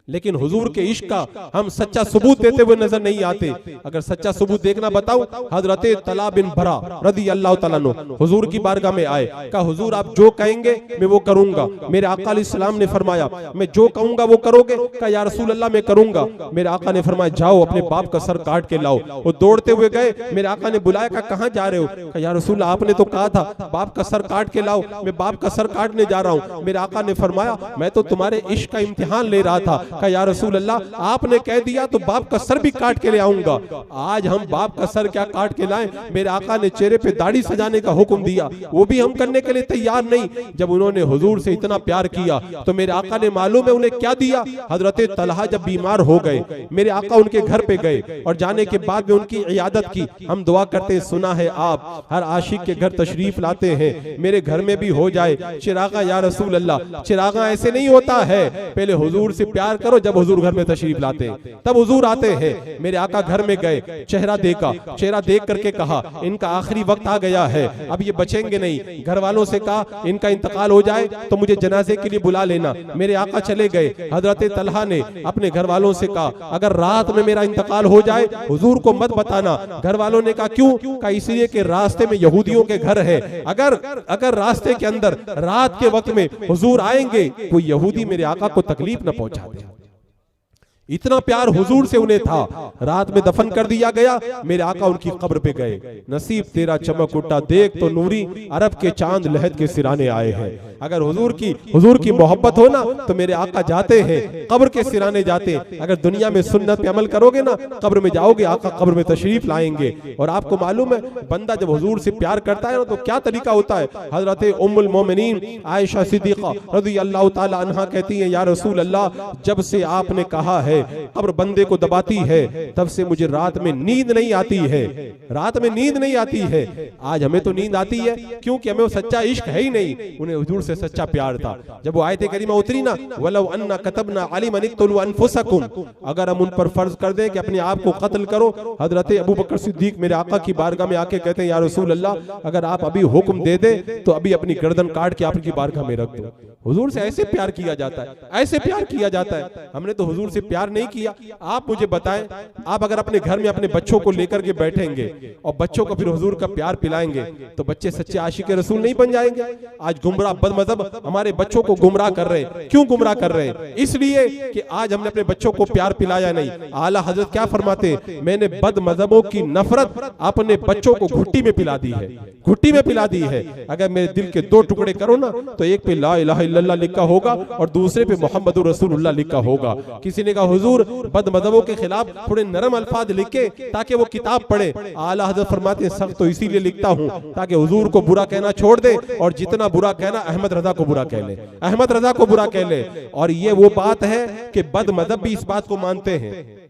लेकिन हुजूर के इश्क का हम सच्चा सबूत देते हुए नजर नहीं आते। अगर सच्चा सबूत देखना बताऊं, हजरत तला बिन बरा रदी अल्लाह तआला अन्हु हुजूर की बारगाह में आए, कहा हुजूर आप जो कहेंगे मैं वो करूंगा। मेरे आका अलैहिस्सलाम ने फरमाया मैं जो कहूंगा वो करोगे, कहा या रसूल अल्लाह मैं करूंगा। मेरे आका ने फरमाया जाओ अपने बाप का सर काट के लाओ। वो दौड़ते हुए गए, मेरे आका ने बुलाया, कहा कहां जा रहे हो, कहा या रसूल आपने तो कहा था बाप का सर काट के लाओ, मैं बाप का सर काटने जा रहा हूं। मेरे आका ने फरमाया मैं तो तुम्हारे इश्क का इम्तिहान ले रहा था। कहा या रसूल अल्लाह आपने कह दिया तो बाप का सर भी काट के ले आऊंगा। आज हम बाप का सर क्या काट के लाएं, मेरे आका ने चेहरे पे दाढ़ी सजाने का हुक्म दिया, वो भी हम करने के लिए तैयार नहीं। जब उन्होंने हुजूर से इतना प्यार किया तो मेरे आका ने मालूम है उन्हें क्या दिया। हजरत तलहा जब बीमार हो गए, मेरे आका उनके घर पे गए और जाने के बाद में उनकी इयादत की। हम दुआ करते सुना है आप हर आशिक के घर तशरीफ लाते हैं, मेरे घर में भी हो जाए चिरागा या रसूल अल्लाह। चिरागा ऐसे नहीं होता है, पहले हुजूर से प्यार करो, जब हुजूर घर में तशरीफ लाते हैं तब हुजूर आते हैं। मेरे आका घर में गए, चेहरा देखा, चेहरा देख करके कहा इनका आखिरी वक्त आ गया है, अब ये बचेंगे नहीं। घर वालों से कहा इनका इंतकाल हो जाए तो मुझे जनाजे के लिए बुला लेना। मेरे आका चले गए। हजरत तलहा ने अपने घर वालों से कहा अगर रात में मेरा इंतकाल हो जाए हुजूर को मत बताना। घर वालों ने कहा क्यों, कहा इसलिए कि रास्ते में यहूदियों के घर है, अगर रास्ते के अंदर रात के वक्त में हुजूर आएंगे कोई यहूदी मेरे आका को तकलीफ न पहुंचा दे। इतना प्यार हुजूर से उन्हें था। रात में दफन कर दिया गया, मेरे आका उनकी कब्र पे गए। नसीब तेरा चमक उठा देख तो नूरी अरब के चांद लहद के सिराने आए हैं। अगर हुजूर की मोहब्बत हो ना तो मेरे आका जाते हैं कब्र के सिराने जाते। अगर दुनिया में सुन्नत पे अमल करोगे ना, कब्र में जाओगे आका कब्र में तशरीफ लाएंगे। और आपको मालूम है बंदा जब हुजूर से प्यार करता है ना तो क्या तरीका होता है। हजरत उम्मुल मोमिनीन आयशा सिद्दीका रज़ी अल्लाह ताला अन्हा कहती हैं या रसूल अल्लाह जब से आपने कहा है कब्र बंदे को दबाती है तब से मुझे रात में नींद नहीं आती है, रात में नींद नहीं आती है। आज हमें तो नींद आती है क्योंकि हमें वो सच्चा इश्क है ही नहीं, उन्हें हुजूर से सच्चा प्यार था। जब वो आयत करीमा उतरी ना वलौ अन्ना कतबना अलिमन इक्तुलू अनफुसकुम, अगर हम उन पर फर्ज कर दें कि अपने आप को कत्ल करो। हजरत अबू बकर सिद्दीक मेरे आका की बारगाह में आके कहते हैं या रसूल अल्लाह अगर आप अभी हुक्म दे दे तो अभी अपनी गर्दन काट के आपकी बारगाह में रख दो। हुजूर से ऐसे प्यार किया जाता है, ऐसे प्यार किया जाता है। हमने तो हुजूर से प्यार नहीं किया। आप मुझे बताएं, आप अगर अपने घर में अपने बच्चों को लेकर के बैठेंगे और बच्चों को फिर हुजूर का प्यार पिलाएंगे तो बच्चे सच्चे आशिक रसूल नहीं बन जाएंगे। आज गुमराह बदमज़हब हमारे बच्चों को गुमराह कर रहे हैं। क्यों गुमराह कर रहे हैं? इसलिए कि आज हमने अपने बच्चों को प्यार पिलाया नहीं। आला हजरत क्या फरमाते, मैंने बदमज़हबों की नफरत अपने बच्चों को घुट्टी में पिला दी है, घुट्टी में पिला दी है। अगर मेरे दिल के दो टुकड़े करो ना तो एक पे ला इलाहा इल्लल्लाह लिखा होगा और दूसरे पे मोहम्मदुर रसूलुल्लाह लिखा होगा। किसी ने कहा हुजूर बदमज़हबों के खिलाफ थोड़े नरम अल्फाज लिखे ताकि वो किताब पढ़े। आला हज़रत फरमाते हैं सख्त तो इसीलिए लिखता हूँ ताकि हुजूर को बुरा कहना छोड़ दे और जितना बुरा कहना अहमद रजा को बुरा कह ले, अहमद रजा को बुरा कह ले। और ये वो बात है कि बदमज़हब भी इस बात को मानते हैं।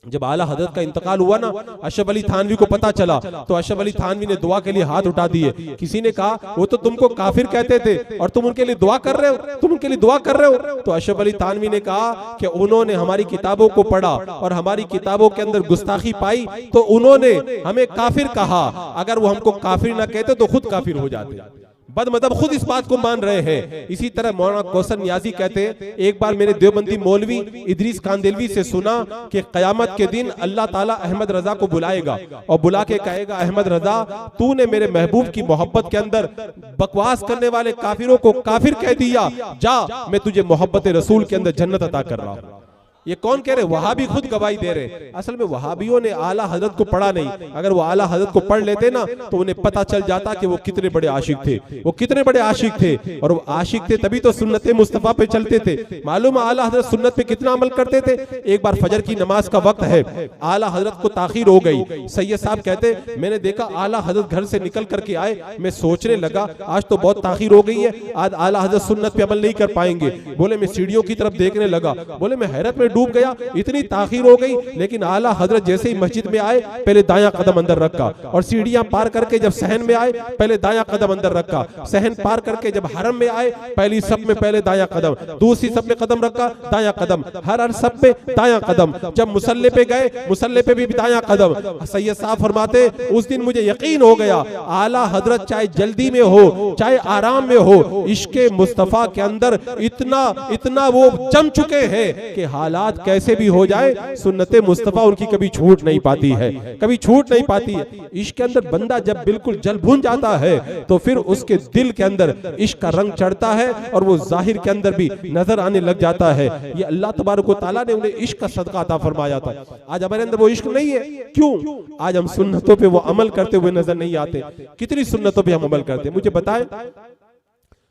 जब आला हजरत का इंतकाल हुआ ना, अशरफ अली थानवी को पता चला तो अशरफ अली थानवी ने दुआ के लिए हाथ उठा दिए। किसी ने कहा वो तो तुमको काफिर कहते थे और तुम उनके लिए दुआ कर रहे हो, तुम उनके लिए दुआ कर रहे हो। तो अशरफ अली थानवी ने कहा कि उन्होंने हमारी किताबों को पढ़ा और हमारी किताबों के अंदर गुस्ताखी पाई तो उन्होंने हमें काफिर कहा। अगर वो हमको काफिर ना कहते तो खुद काफिर हो जाते। बदमतलब खुद इस बात को मान रहे हैं। इसी तरह मौलाना कौसर नियाजी कहते हैं, एक बार मैंने देवबंदी मौलवी इदरीस कांदेलवी से सुना कि क़यामत के दिन अल्लाह ताला अहमद रजा को बुलाएगा और बुला के कहेगा, अहमद रजा तूने मेरे महबूब की मोहब्बत के अंदर बकवास करने वाले काफिरों को काफिर कह दिया, जा मैं तुझे मोहब्बत रसूल के अंदर जन्नत अता कर रहा हूं। ये कौन कह रहे? वहाबी खुद गवाही दे रहे। असल में वहाबियों ने आला हजरत को पढ़ा नहीं। अगर वो आला हजरत को पढ़ लेते ना तो उन्हें पता चल जाता कि वो कितने बड़े आशिक थे, वो कितने बड़े आशिक थे। और वो आशिक थे तभी तो सुन्नत मुस्तफा पे चलते थे। मालूम आला हजरत सुन्नत पे कितना अमल करते थे। एक बार फजर की नमाज का वक्त है, आला हजरत को ताखीर हो गई। सैयद साहब कहते मैंने देखा आला हजरत घर से निकल करके आए, मैं सोचने लगा आज तो बहुत ताखीर हो गई है, आज आला हजरत सुन्नत पे अमल नहीं कर पाएंगे। बोले मैं सीढ़ियों की तरफ देखने लगा, बोले मैं हैरत में डूब गया, इतनी ताखीर हो गई। लेकिन आला हजरत जैसे ही मस्जिद में आए पहले दायां कदम अंदर रखा, और सीढ़ियां पार करके जब सहन में आए पहले दायां कदम अंदर रखा, सहन पार करके जब हरम में आए पहली सब में पहले दायां कदम, दूसरी सब में कदम रखा दायां कदम, हर सब में दायां कदम, जब मुसल्ले पे गए मुसल्ले पे भी दायां कदम। सैयद साहब फरमाते उस दिन मुझे यकीन हो गया आला हजरत चाहे जल्दी में हो चाहे आराम में हो, इश्के मुस्तफा के अंदर इतना वो जम चुके हैं कि हालात कैसे भी हो जाए सुन्नते मुस्तफा उनकी कभी छूट नहीं पाती है, कभी छूट नहीं पाती है। इश्क के अंदर बंदा जब बिल्कुल जल भून जाता है तो फिर उसके दिल के अंदर इश्क का रंग चढ़ता है और वो जाहिर के अंदर भी नजर आने लग जाता है। ये अल्लाह तबारक व तआला ने उन्हें इश्क का सदका अता फरमाया था। आज हमारे अंदर वो इश्क नहीं है। क्यों? आज हम सुन्नतों पे वो अमल करते हुए नजर नहीं आते। कितनी सुन्नतों पे हम अमल करते हैं मुझे बताएं।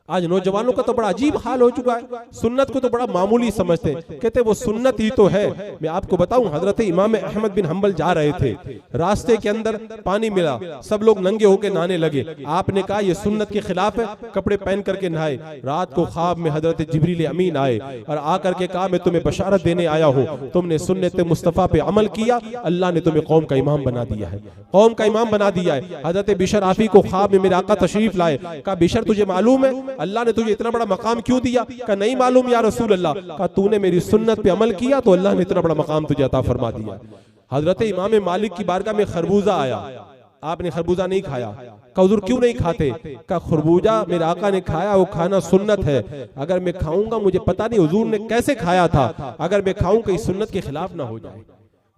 आज नौजवानों का तो बड़ा अजीब हाल हो चुका है, सुन्नत को तो बड़ा मामूली समझते हैं, कहते वो सुन्नत ही तो है। मैं आपको बताऊं हजरत इमाम अहमद बिन हंबल जा रहे थे, रास्ते के अंदर पानी मिला, सब लोग नंगे होकर नहाने लगे। आपने कहा ये सुन्नत के खिलाफ है, कपड़े पहन करके नहाए। रात को ख्वाब में हजरत जिब्रील अमीन आए और आकर के कहा मैं तुम्हें बशारत देने आया हूँ, तुमने सुन्नत मुस्तफा पे अमल किया, अल्लाह ने तुम्हें कौम का इमाम बना दिया है, कौम का इमाम बना दिया है। हजरत बिशर आफी को ख्वाब में मेरे आका तशरीफ लाए, कहा बिशर तुझे मालूम है अल्लाह ने तुझे इतना बड़ा मकाम क्यों दिया? कहा नहीं मालूम या रसूल अल्लाह। कहा तूने मेरी सुन्नत पे अमल किया तो अल्लाह ने इतना बड़ा मकाम तुझे अता फरमा दिया। हजरत इमाम मालिक की बारगाह में खरबूजा आया, आपने खरबूजा नहीं खाया। कहा हुजूर क्यों नहीं खाते? कहा खरबूजा मेरे आका ने खाया, वो खाना सुन्नत है, अगर मैं खाऊंगा मुझे पता नहीं हुजूर ने कैसे खाया था, अगर मैं खाऊं कहीं सुन्नत के खिलाफ ना हो जाए,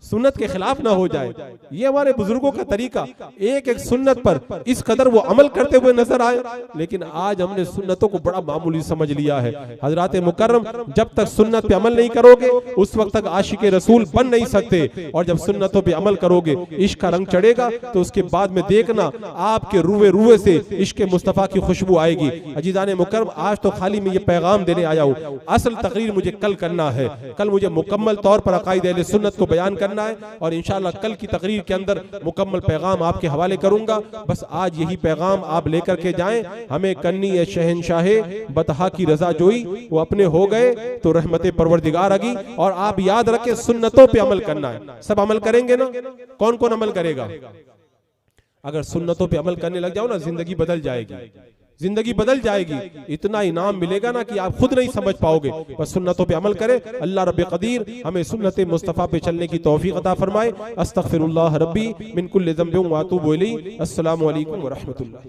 सुन्नत के खिलाफ ना हो जाए। ये हमारे बुजुर्गों का तरीका, एक एक सुन्नत पर इस कदर वो अमल करते हुए नजर आए। लेकिन आज हमने सुन्नतों को बड़ा मामूली समझ लिया है। हजरात मुकर्रम जब तक सुन्नत पे अमल नहीं करोगे उस वक्त तक आशिक रसूल बन नहीं सकते, और जब सुन्नतों पे अमल करोगे इश्क का रंग चढ़ेगा तो उसके बाद में देखना आपके रुए से इश्क मुस्तफा की खुशबू आएगी। अजीजान मुकर्रम आज तो खाली मैं ये पैगाम देने आया हूँ, असल तकरीर मुझे कल करना है। कल मुझे मुकम्मल तौर पर अकायद अहले सुन्नत को बयान करना है और इंशाअल्लाह कल की तकरीर के अंदर मुकम्मल पैगाम आपके हवाले करूंगा। बस आज यही पैगाम आप लेकर के जाएं, हमें करनी है शहनशाहे बतहा की रजा जोई, वो अपने हो गए तो रहमत परवरदिगार आगी। और आप याद रखें सुन्नतों पे अमल करना है। सब अमल करेंगे ना? कौन कौन अमल करेगा? अगर सुन्नतों पे अमल करने लग जाओ ना जिंदगी बदल जाएगी, जिंदगी बदल जाएगी। इतना इनाम मिलेगा ना कि आप खुद नहीं समझ पाओगे। बस सुन्नतों पे अमल करें। अल्लाह रब्बे कदीर हमें सुन्नत मुस्तफ़ा पे चलने की तौफीक अता फरमाए। अस्तगफिरुल्लाह रब्बी मिन कुल्लि ज़ंबिन व अतूबु इलैहि। अस्सलामु अलैकुम व रहमतुल्लाह।